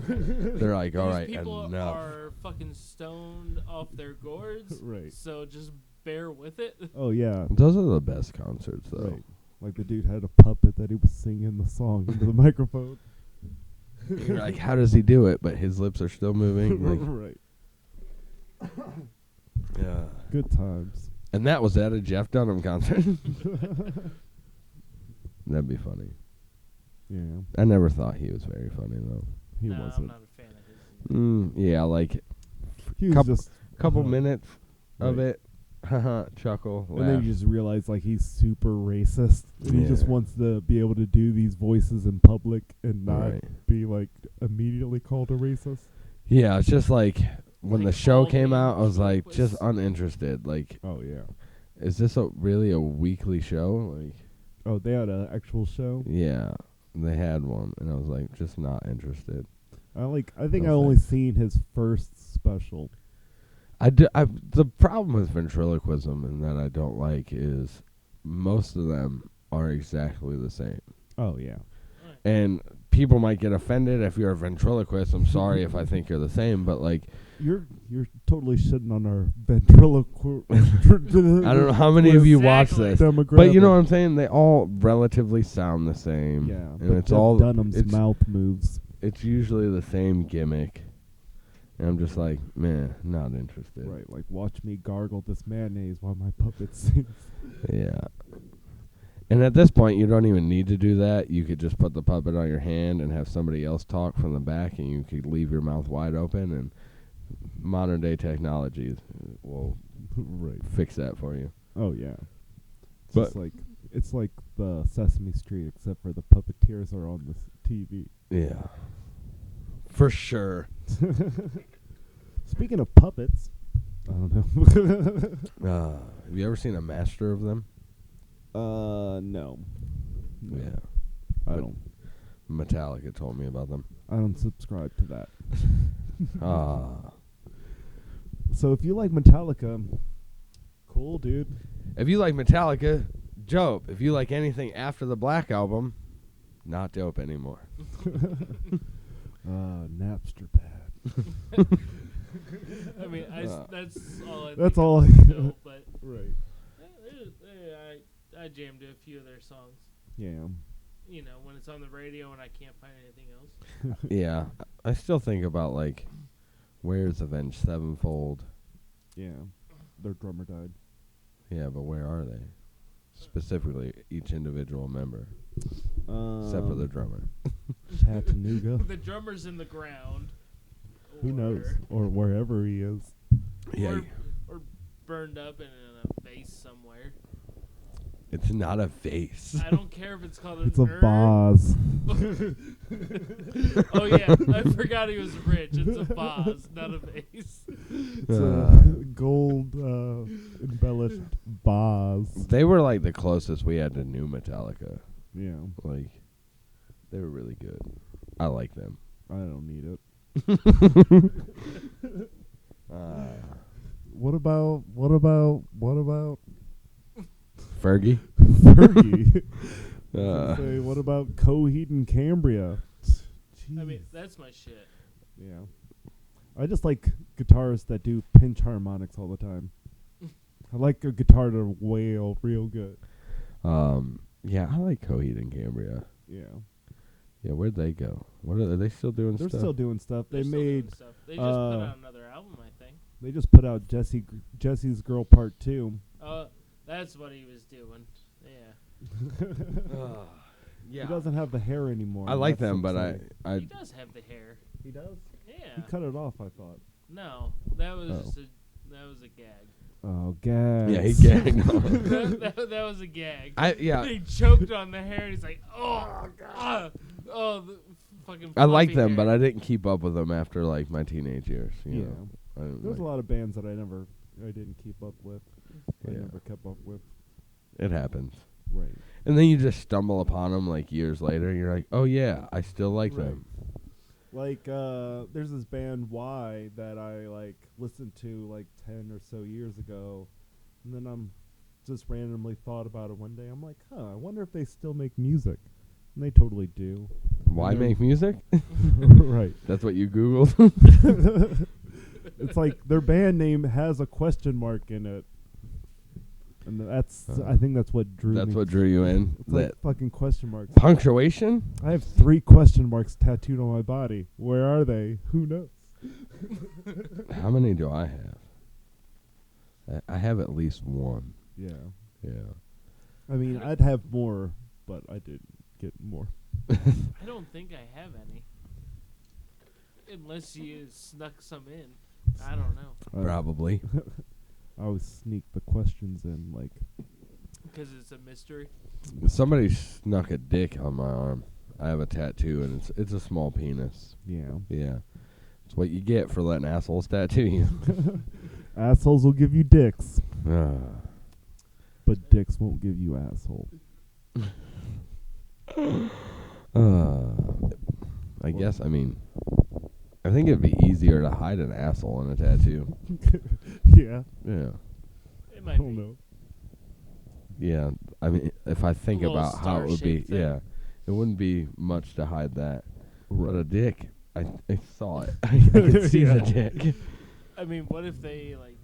They're like, all These right, people enough. are fucking stoned off their gourds. Right. So just bear with it. Oh, yeah. Those are the best concerts, though. Right. Like the dude had a puppet that he was singing the song into the microphone. You're like, how does he do it? But his lips are still moving. Like, Right. yeah. Good times. And that was at a Jeff Dunham concert. That'd be funny. Yeah, I never thought he was very funny, though. he No, I'm wasn't. not a fan of his. Yeah, like He was couple- just couple uh-huh. minutes of Right. it. Haha, chuckle, And then laugh. you just realize like he's super racist. And he just Yeah. wants to be able to do these voices in public and not Right. be like immediately called a racist. Yeah, it's just like when the Like show all came out, I was like was- just uninterested. Like, Oh yeah. is this really a weekly show? Like, Oh, they had an actual show. yeah, they had one, and I was like, just not interested. I think I No only thanks. seen his first special. The problem with ventriloquism and that I don't like is most of them are exactly the same. Oh yeah. And people might get offended if you're a ventriloquist. I'm sorry if I think you're the same, but like, You're totally shitting on our ventriloquist. I don't know how many of you watch Exactly. this, demographic. but you know what I'm saying? They all relatively sound the same. Yeah, and but it's Jeff all Dunham's it's, mouth moves. it's usually the same gimmick. And I'm just like, man, not interested. Right, like watch me gargle this mayonnaise while my puppet sings. Yeah. And at this point, you don't even need to do that. You could just put the puppet on your hand and have somebody else talk from the back, and you could leave your mouth wide open, and modern day technology will Right. fix that for you. Oh yeah. But- It's like the Sesame Street, except for the puppeteers are on the TV. Yeah. For sure. Speaking of puppets, I don't know. Have you ever seen a master of them? No. Yeah. I But don't. Metallica told me about them. I don't subscribe to that. Ah. So if you like Metallica, cool, dude. If you like Metallica, dope. If you like anything after the Black Album, not dope anymore. Napster bad. I mean, that's all. That's all. Know, but Right. I jammed to a few of their songs. Yeah. You know, when it's on the radio and I can't find anything else. Yeah. I still think about, like, where's Avenged Sevenfold? Yeah. Their drummer died. Yeah, but where are they? Specifically, each individual member. Except for the drummer. Chattanooga. The drummer's in the ground. Who knows? Or wherever he is. Yeah. Or burned up in a vase somewhere. It's not a vase. I don't care if it's called It's an a urn. vase. Oh yeah, I forgot he was rich. It's a vase, not a vase. It's a gold embellished vase. They were like the closest we had to new Metallica. Yeah. Like, they were really good. I like them. I don't need it. What about Fergie? Fergie? Uh, Say, what about Coheed and Cambria? I mean, that's my shit. Yeah. I just like guitarists that do pinch harmonics all the time. I like a guitar to wail real good. yeah, I like Coheed and Cambria. Yeah. Yeah, where'd they go? What are they still doing They're stuff? still doing stuff. They're They still doing made stuff. They just put out another album, I think. they just put out Jesse's Girl Part 2. That's what he was doing. Yeah. yeah. He doesn't have the hair anymore. I like That's them, but upsetting. He does have the hair. He does? Yeah. He cut it off, I thought. No, that was Oh. just that was a gag. Oh, gas. Yeah, he gagged on. that was a gag. Yeah. He choked on the hair and he's like, oh god, the fucking. I like fluffy them, but hair. I didn't keep up with them after like my teenage years. You Yeah. know? I didn't There's a like- lot of bands that I didn't keep up with. I Yeah. never kept up with. It happens. Right. And then you just stumble upon them like years later, and you're like, oh yeah, I still like Right. them. Like, there's this band Y that I like listened to like 10 or so years ago, and then I'm just randomly thought about it one day. I'm like, I wonder if they still make music, and they totally do. Why And they're- make music? Right. That's what you Googled? It's like their band name has a question mark in it, and that's I think that's what drew That's me. what drew you in? It's like That fucking question marks. punctuation? I have 3 question marks tattooed on my body. Where are they? Who knows? How many do I have? I have at least one. Yeah. Yeah. I mean, I'd have more, but I didn't get more. I don't think I have any. Unless you snuck some in. I don't know. Probably. I always sneak the questions in, like. Because it's a mystery. Somebody snuck a dick on my arm. I have a tattoo, and it's a small penis. Yeah. Yeah. It's what you get for letting assholes tattoo you. Assholes will give you dicks, Ah. but dicks won't give you asshole. I guess, I mean, I think it'd be easier to hide an asshole in a tattoo. Yeah. Yeah. It I might don't be. know. Yeah. I mean, if I think Little about how it would be, star-shaped thing. yeah, it wouldn't be much to hide that. But a dick, I saw it. I could see the dick. I mean, what if they like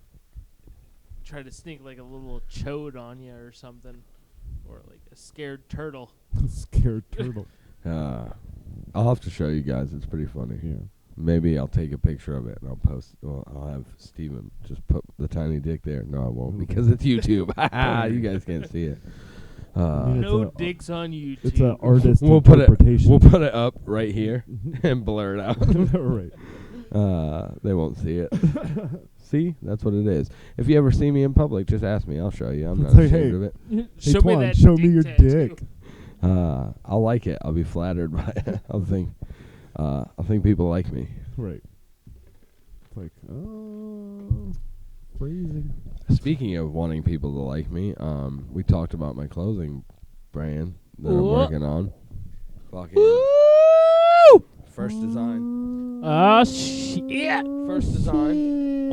try to sneak like a little chode on you or something, or like a scared turtle? Scared turtle. I'll have to show you guys. It's pretty funny. Yeah. Maybe I'll take a picture of it and I'll post. Well, I'll have Steven just put the tiny dick there. No, I won't because it's YouTube. You guys can't see it. mean, No It's a- dicks on YouTube. It's an artist We'll put it. interpretation. We'll put it up right here and blur it out. Right. They won't see it. See, that's what it is. If you ever see me in public, just ask me. I'll show you. I'm not It's like, ashamed hey, of it. Hey, Show me Twan, that show dick me your tattoo. dick. I'll like it. I'll be flattered by it. I'll think people like me. Right. It's like, oh, crazy. Speaking of wanting people to like me, we talked about my clothing brand that I'm Whoa. working on. fucking first design. Oh shit! First design.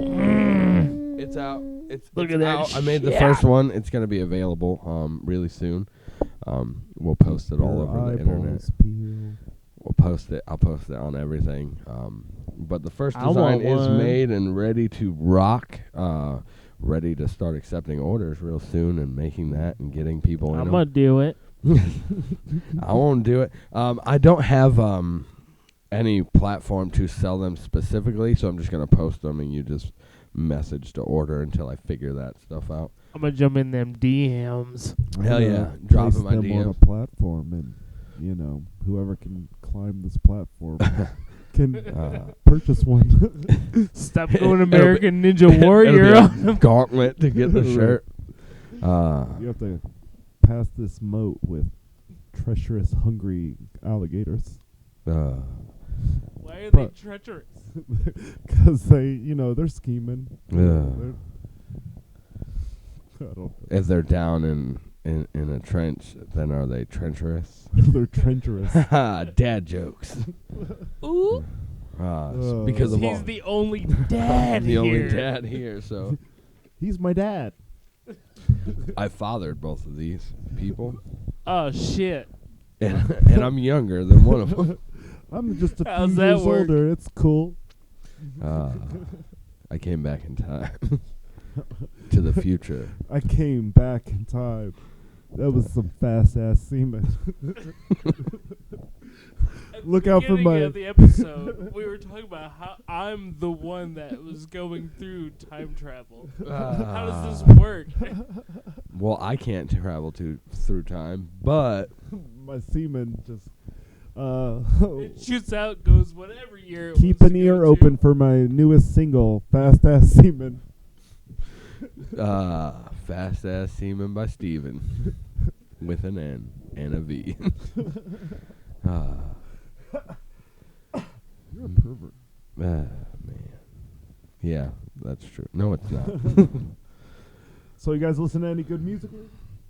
It's out. Look It's at that out. I made the shit. first one. It's gonna be available really soon. We'll post it all Your over the internet. eyeballs peel. We'll post it. I'll post it on everything. But the first I design want is one. made and ready to rock. Ready to start accepting orders real soon and making that and getting people in. I'm 'em. gonna do it. I won't do it. I don't have any platform to sell them specifically, so I'm just gonna post them and you just message to order until I figure that stuff out. I'm gonna jump in them DMs. I'm Hell gonna yeah, drop place in my them on a DMs. platform, and whoever can climb this platform can purchase one. Stop going American Ninja Warrior It'll on be a them. gauntlet to get the shirt. You have to pass this moat with treacherous, hungry alligators. Why are they But- treacherous? Because they're scheming. Yeah. I don't. If they're down in a trench, then are they treacherous? They're treacherous. Dad jokes. Ooh, It's because of all. he's the only dad I'm the here. only dad here, so He's my dad. I fathered both of these people, Oh shit! and I'm younger than one of them. I'm just a How's few that years work? older. It's cool. I came back in time to the future. I came back in time. That was some fast ass semen. At Look the out for beginning my- of the episode. We were talking about how I'm the one that was going through time travel. How does this work? Well, I can't travel through time, but My semen just. It shoots out, goes whatever year. It Keep wants an to ear go open to. for my newest single, Fast Ass Semen. Fast Ass Semen by Steven with an N and a V. You're a pervert. Man. Yeah, that's true. No, it's not. So you guys listen to any good music?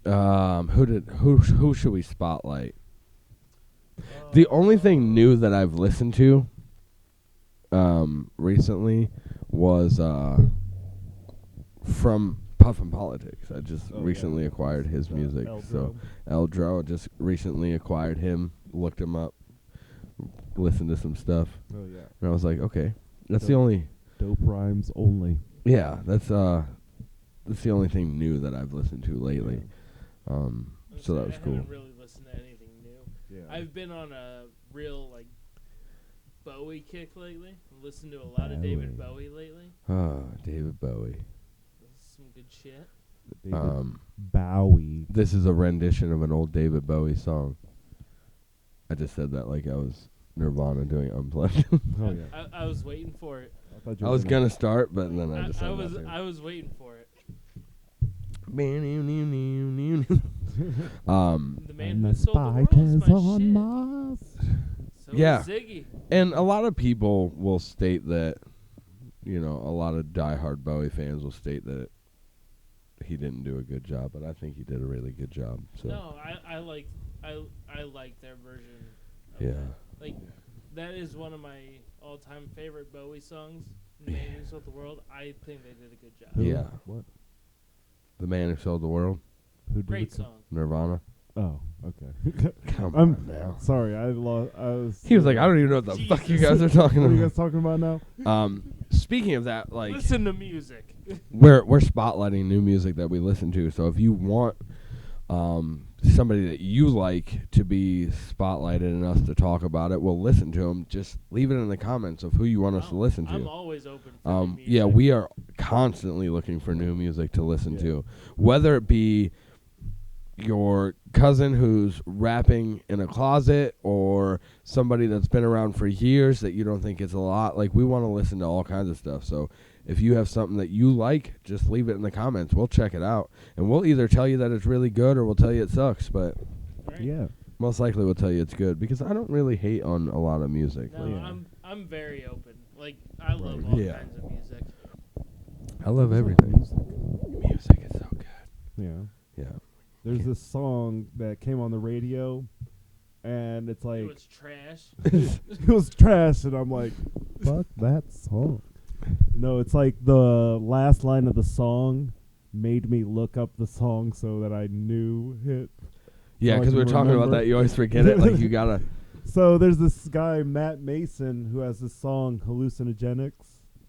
Who should we spotlight? The only thing new that I've listened to recently was from Puffin Politics. I just recently acquired his music. So Eldro, just recently acquired him, looked him up, listened to some stuff, Oh yeah. and I was like, okay, that's the Dope. only. Dope rhymes only. Yeah, that's the only thing new that I've listened to lately. So that was I cool. haven't really listened to anything new. Yeah. I've been on a real Bowie kick lately. I've listened to a lot of David Bowie lately. David Bowie. Some good shit. David Bowie. This is a rendition of an old David Bowie song. I just said that like I was Nirvana doing Unplugged. Oh yeah. I was waiting for it. thought you I were was gonna start, but then I decided not to. I was waiting for it. The man And who the sold the world is spiders my on shit. Mars. So Yeah. is Ziggy. And a lot of people will state that, a lot of diehard Bowie fans will state that he didn't do a good job, but I think he did a really good job. So No, I like their version. Of yeah, that. That is one of my all-time favorite Bowie songs. The Man Who Sold the World. I think they did a good job. Who? Yeah. What? The Man Who Sold the World, Who did Great it? song. Nirvana. Oh, okay. Come I'm on now. sorry. I was. He was like, I don't even know what the fuck you guys are What talking are you about. guys talking about now? Speaking of that, Listen to music. we're spotlighting new music that we listen to. So if you want somebody that you like to be spotlighted and us to talk about it, we'll listen to them. Just leave it in the comments of who you want us to listen I'm to. always open for new music. Yeah, we are constantly looking for new music to listen to, whether it be your cousin who's rapping in a closet or somebody that's been around for years that you don't think is a lot. We want to listen to all kinds of stuff. So if you have something that you like, just leave it in the comments. We'll check it out, and we'll either tell you that it's really good or we'll tell you it sucks, but Right? Yeah. most likely we'll tell you it's good because I don't really hate on a lot of music. No, Yeah. I'm very open. I love Right. all Yeah. kinds of music. I love It's like everything. music. Music is so good. Yeah. Yeah. There's this song that came on the radio and it's like It was trash. it was trash, and I'm like, fuck that song. No, it's like the last line of the song made me look up the song so that I knew it. Yeah, I because can we were talking about remember. that. You always forget it. Like, you gotta. So there's this guy, Matt Mason, who has this song, Hallucinogenics.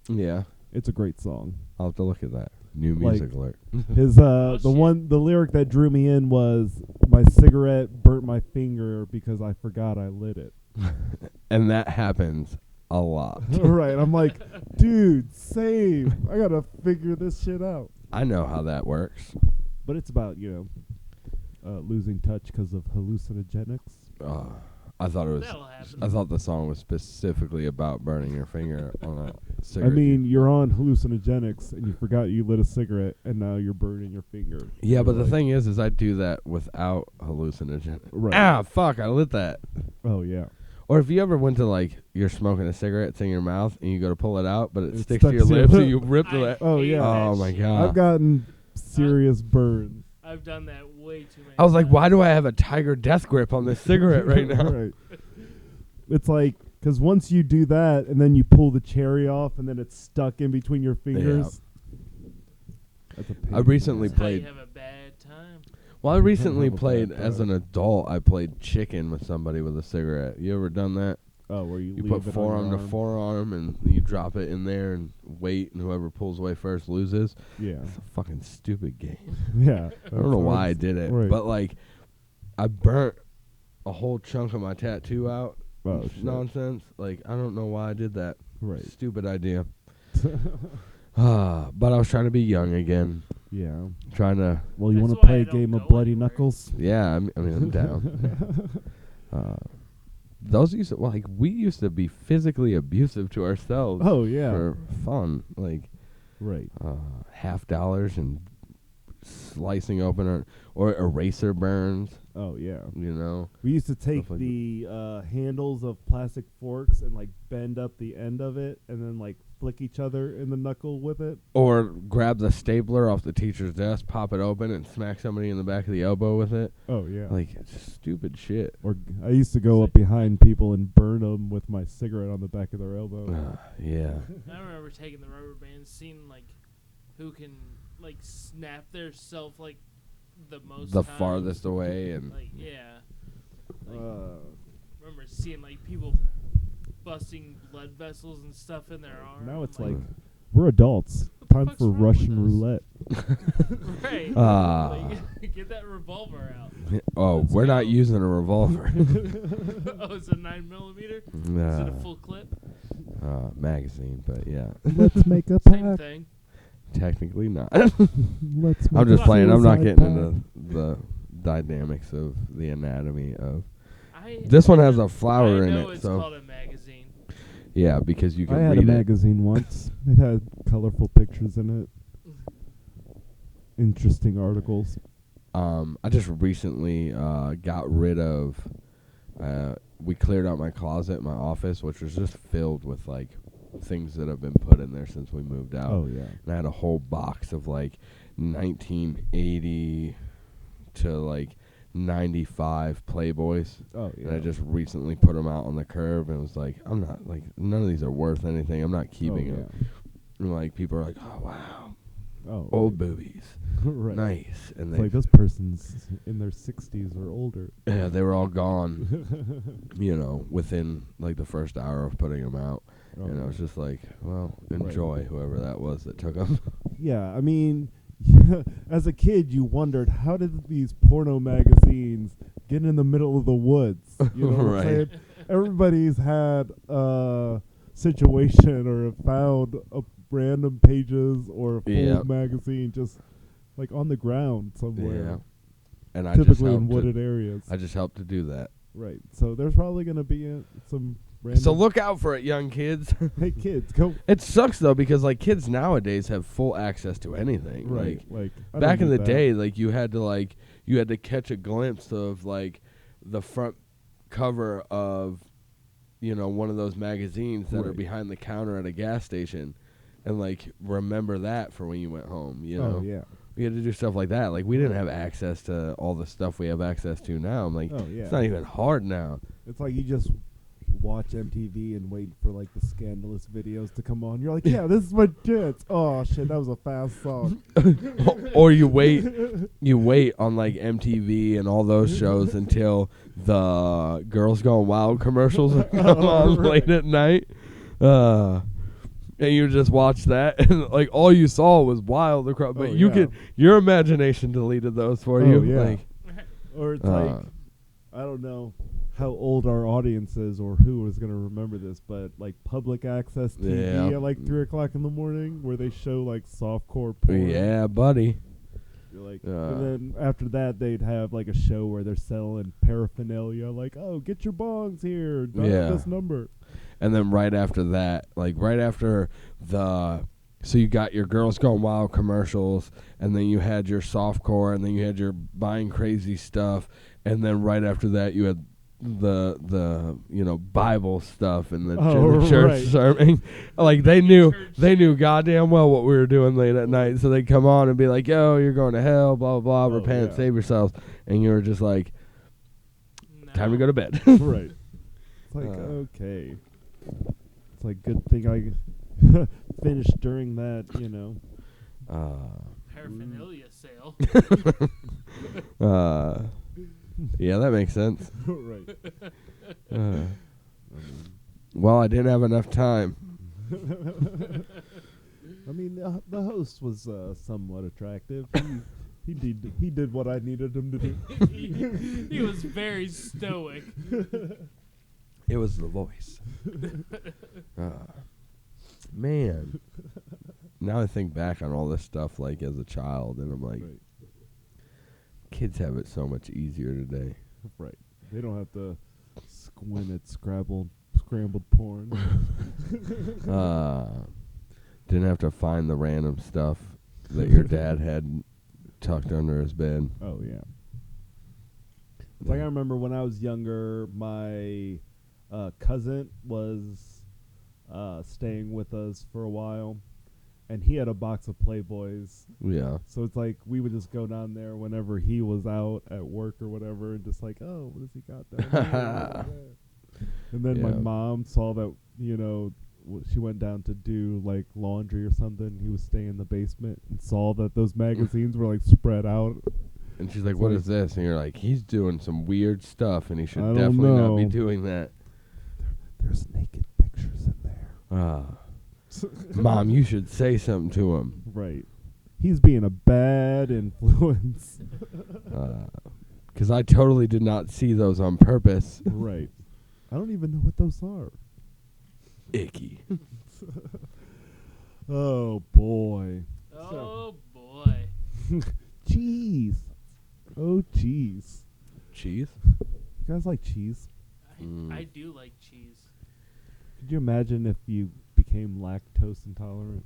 Yeah, It's a great song. I'll have to look at that. New Like- music alert. His Oh, the shit. lyric that drew me in was, my cigarette burnt my finger because I forgot I lit it. And that happens a lot. Right. I'm like, dude, same. I gotta figure this shit out. I know how that works. But it's about, losing touch because of hallucinogenics. I thought it was. That'll happen. I thought the song was specifically about burning your finger on a I cigarette. mean, you're on hallucinogenics and you forgot you lit a cigarette and now you're burning your finger. Yeah, You're but the like, thing is I do that without hallucinogen. Right. Ah, fuck! I lit that. Oh, yeah. Or if you ever went to, like, you're smoking a cigarette, it's in your mouth, and you go to pull it out, but it It sticks stuck to your to your lips, lip. and you rip I it. Oh, hate yeah. that Oh, my shit. God. I've gotten serious burns. I've done that way too many I was like, times. why do I have a tiger death grip on this cigarette right now? Right. It's like, because once you do that and then you pull the cherry off and then it's stuck in between your fingers. That's a pain I in the recently ass. That's how you played- have a bad time. Well, I recently have a played, bad as time. an adult, I played chicken with somebody with a cigarette. You ever done that? Oh, where you You leave put it forearm on to your arm. forearm, and you drop it in there and wait, and whoever pulls away first loses. Yeah. It's a fucking stupid game. Yeah. I don't know why I did it, Right. but, like, I burnt a whole chunk of my tattoo out. Oh, shit. Nonsense. Like, I don't know why I did that. Right. Stupid idea. But I was trying to be young again. Yeah. Trying to, Well, you That's want to why play I a don't game of go Bloody anywhere. Knuckles? yeah, I mean, I'm down. Those used to, like, we used to be physically abusive to ourselves Oh, yeah. for fun. Like, Right. $50 and slicing open or eraser burns, Oh, yeah. you know. We used to take Stuff like the handles of plastic forks and, like, bend up the end of it and then, like, flick each other in the knuckle with it. Or grab the stapler off the teacher's desk, pop it open, and smack somebody in the back of the elbow with it. Oh, yeah. Like, it's just stupid shit. Or I used to go up behind people and burn them with my cigarette on the back of their elbow. Yeah. I remember taking the rubber bands, seeing like who can like snap their self like the most. The times. farthest away, and Like yeah. Like, remember seeing like people busting blood vessels and stuff in their arm. now it's like, we're adults. Time fuck's for wrong with Russian us? roulette. right. Ah. Like, get that revolver out. oh, Let's we're go. not using a revolver. Oh, it's a 9mm. Is it a Nah. full clip? Magazine, but yeah, Let's make a Same pact. thing. technically not. Let's make I'm just a playing. I'm not suicide getting pact. into the dynamics of the anatomy of. I This one has a flower I in know it, it's so called a magazine. yeah, because you can I had a read it. magazine once. It had colorful pictures in it. Interesting articles. I just recently got rid of. We cleared out my closet, my office, which was just filled with like things that have been put in there since we moved out. Oh, yeah. And I had a whole box of like 1980 to like 95 Playboys. Oh, yeah. And I just recently put them out on the curb and was like, I'm not like, none of these are worth anything. I'm not keeping oh, them. And like people are like, oh wow, Yeah. Oh, old boobies, right. nice. And It's they, like this person's in their 60s or older. yeah, they were all gone. You know, within like the first hour of putting them out. Oh, And I was just like, well, enjoy whoever that was that took them. yeah, I mean, as a kid, you wondered, how did these porno magazines get in the middle of the woods? You know what I'm Right. saying? Everybody's had a situation or have found a random pages or a full Yep. magazine just like on the ground somewhere. Yeah. And I just Typically in helped wooded to, areas. I just helped to do that. Right. So there's probably going to be some random. So look out for it, young kids. Hey, kids, go. It sucks though because like kids nowadays have full access to anything. Right. Like I back don't in the need that. day, like you had to catch a glimpse of like the front cover of, you know, one of those magazines that are Right. behind the counter at a gas station, and like remember that for when you went home. You know. Oh, yeah. We had to do stuff like that. Like, we didn't have access to all the stuff we have access to now. I'm like, Oh, yeah. it's not even hard now. It's like you just watch MTV and wait for like the scandalous videos to come on. You're like, yeah, this is my chance. Oh shit, that was a fast song. Or you wait on like MTV and all those shows until the Girls Gone Wild commercials come on late at night. And you just watch that, and like all you saw was wild across. But your imagination deleted those for you. Yeah. Like, or it's like, I don't know how old our audience is or who is going to remember this, but like public access TV at like 3 o'clock in the morning where they show like softcore porn. Yeah, buddy. You're like, and then after that they'd have like a show where they're selling paraphernalia, like, oh, get your bongs here, dial this number. And then right after that, like right after so you got your Girls Gone Wild commercials, and then you had your softcore, and then you had your buying crazy stuff, and then right after that you had the Bible stuff and the church serving. Like they knew goddamn well what we were doing late at night, so they'd come on and be like, yo, you're going to hell, blah blah blah, repent, save yourselves, and you were just like, time to go to bed. Right. It's like, okay. It's like, good thing I finished during that, paraphernalia sale. Yeah, that makes sense. Right. Well, I didn't have enough time. I mean, the host was somewhat attractive. He did what I needed him to do. He was very stoic. It was the voice. Man. Now I think back on all this stuff like as a child, and I'm like, kids have it so much easier today. Right. They don't have to squint at scrambled porn. Didn't have to find the random stuff that your dad had tucked under his bed. Oh, yeah. It's like I remember when I was younger, my cousin was staying with us for a while, and he had a box of Playboys. Yeah. So it's like we would just go down there whenever he was out at work or whatever, and just like, oh, what has he got down there? And then my mom saw that, she went down to do like laundry or something. He was staying in the basement and saw that those magazines were like spread out. And she's like, what is this? And you're like, he's doing some weird stuff, and he should definitely not be doing that. There's naked pictures in there. Mom, you should say something to him. Right. He's being a bad influence. Because I totally did not see those on purpose. Right. I don't even know what those are. Icky. Oh, boy. Oh, boy. Cheese. Oh, cheese. Cheese? You guys like cheese? I do like cheese. Could you imagine if you became lactose intolerant?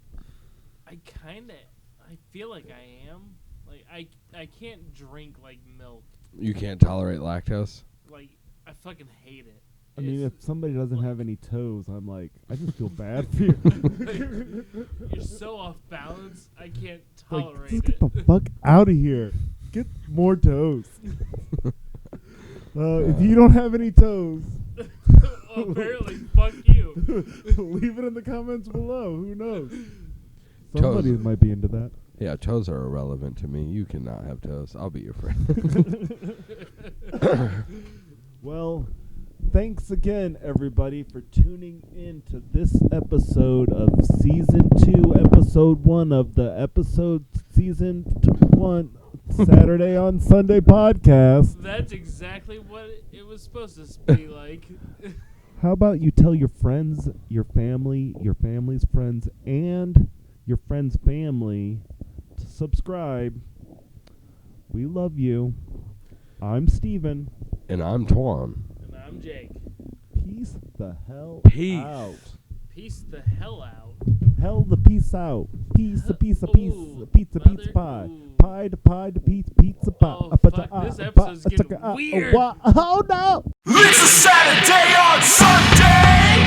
I feel like I am. Like, I can't drink, like, milk. You can't tolerate lactose? Like, I fucking hate it. I mean, if somebody doesn't have any toes, I'm like, I just feel bad for you. You're so off balance, I can't Like, tolerate just it. get the fuck out of here. Get more toes. If you don't have any toes, apparently, fuck you. leave it in the comments below. Who knows? Somebody might be into that. Yeah, toes are irrelevant to me. You cannot have toes. I'll be your friend. Well, thanks again, everybody, for tuning in to this episode of Season 2, Episode 1 of the Season 1 Saturday on Sunday podcast. That's exactly what it was supposed to be like. How about you tell your friends, your family, your family's friends, and your friend's family to subscribe. We love you. I'm Steven. And I'm Twan. And I'm Jake. Peace the hell Peace. out. Peace the hell out. Hell the peace out. Piece, pizza, Ooh, pizza pie. ooh. Pie, pizza pie. Oh, fuck, this episode's getting weird. Oh, no. It's a Saturday on Sunday.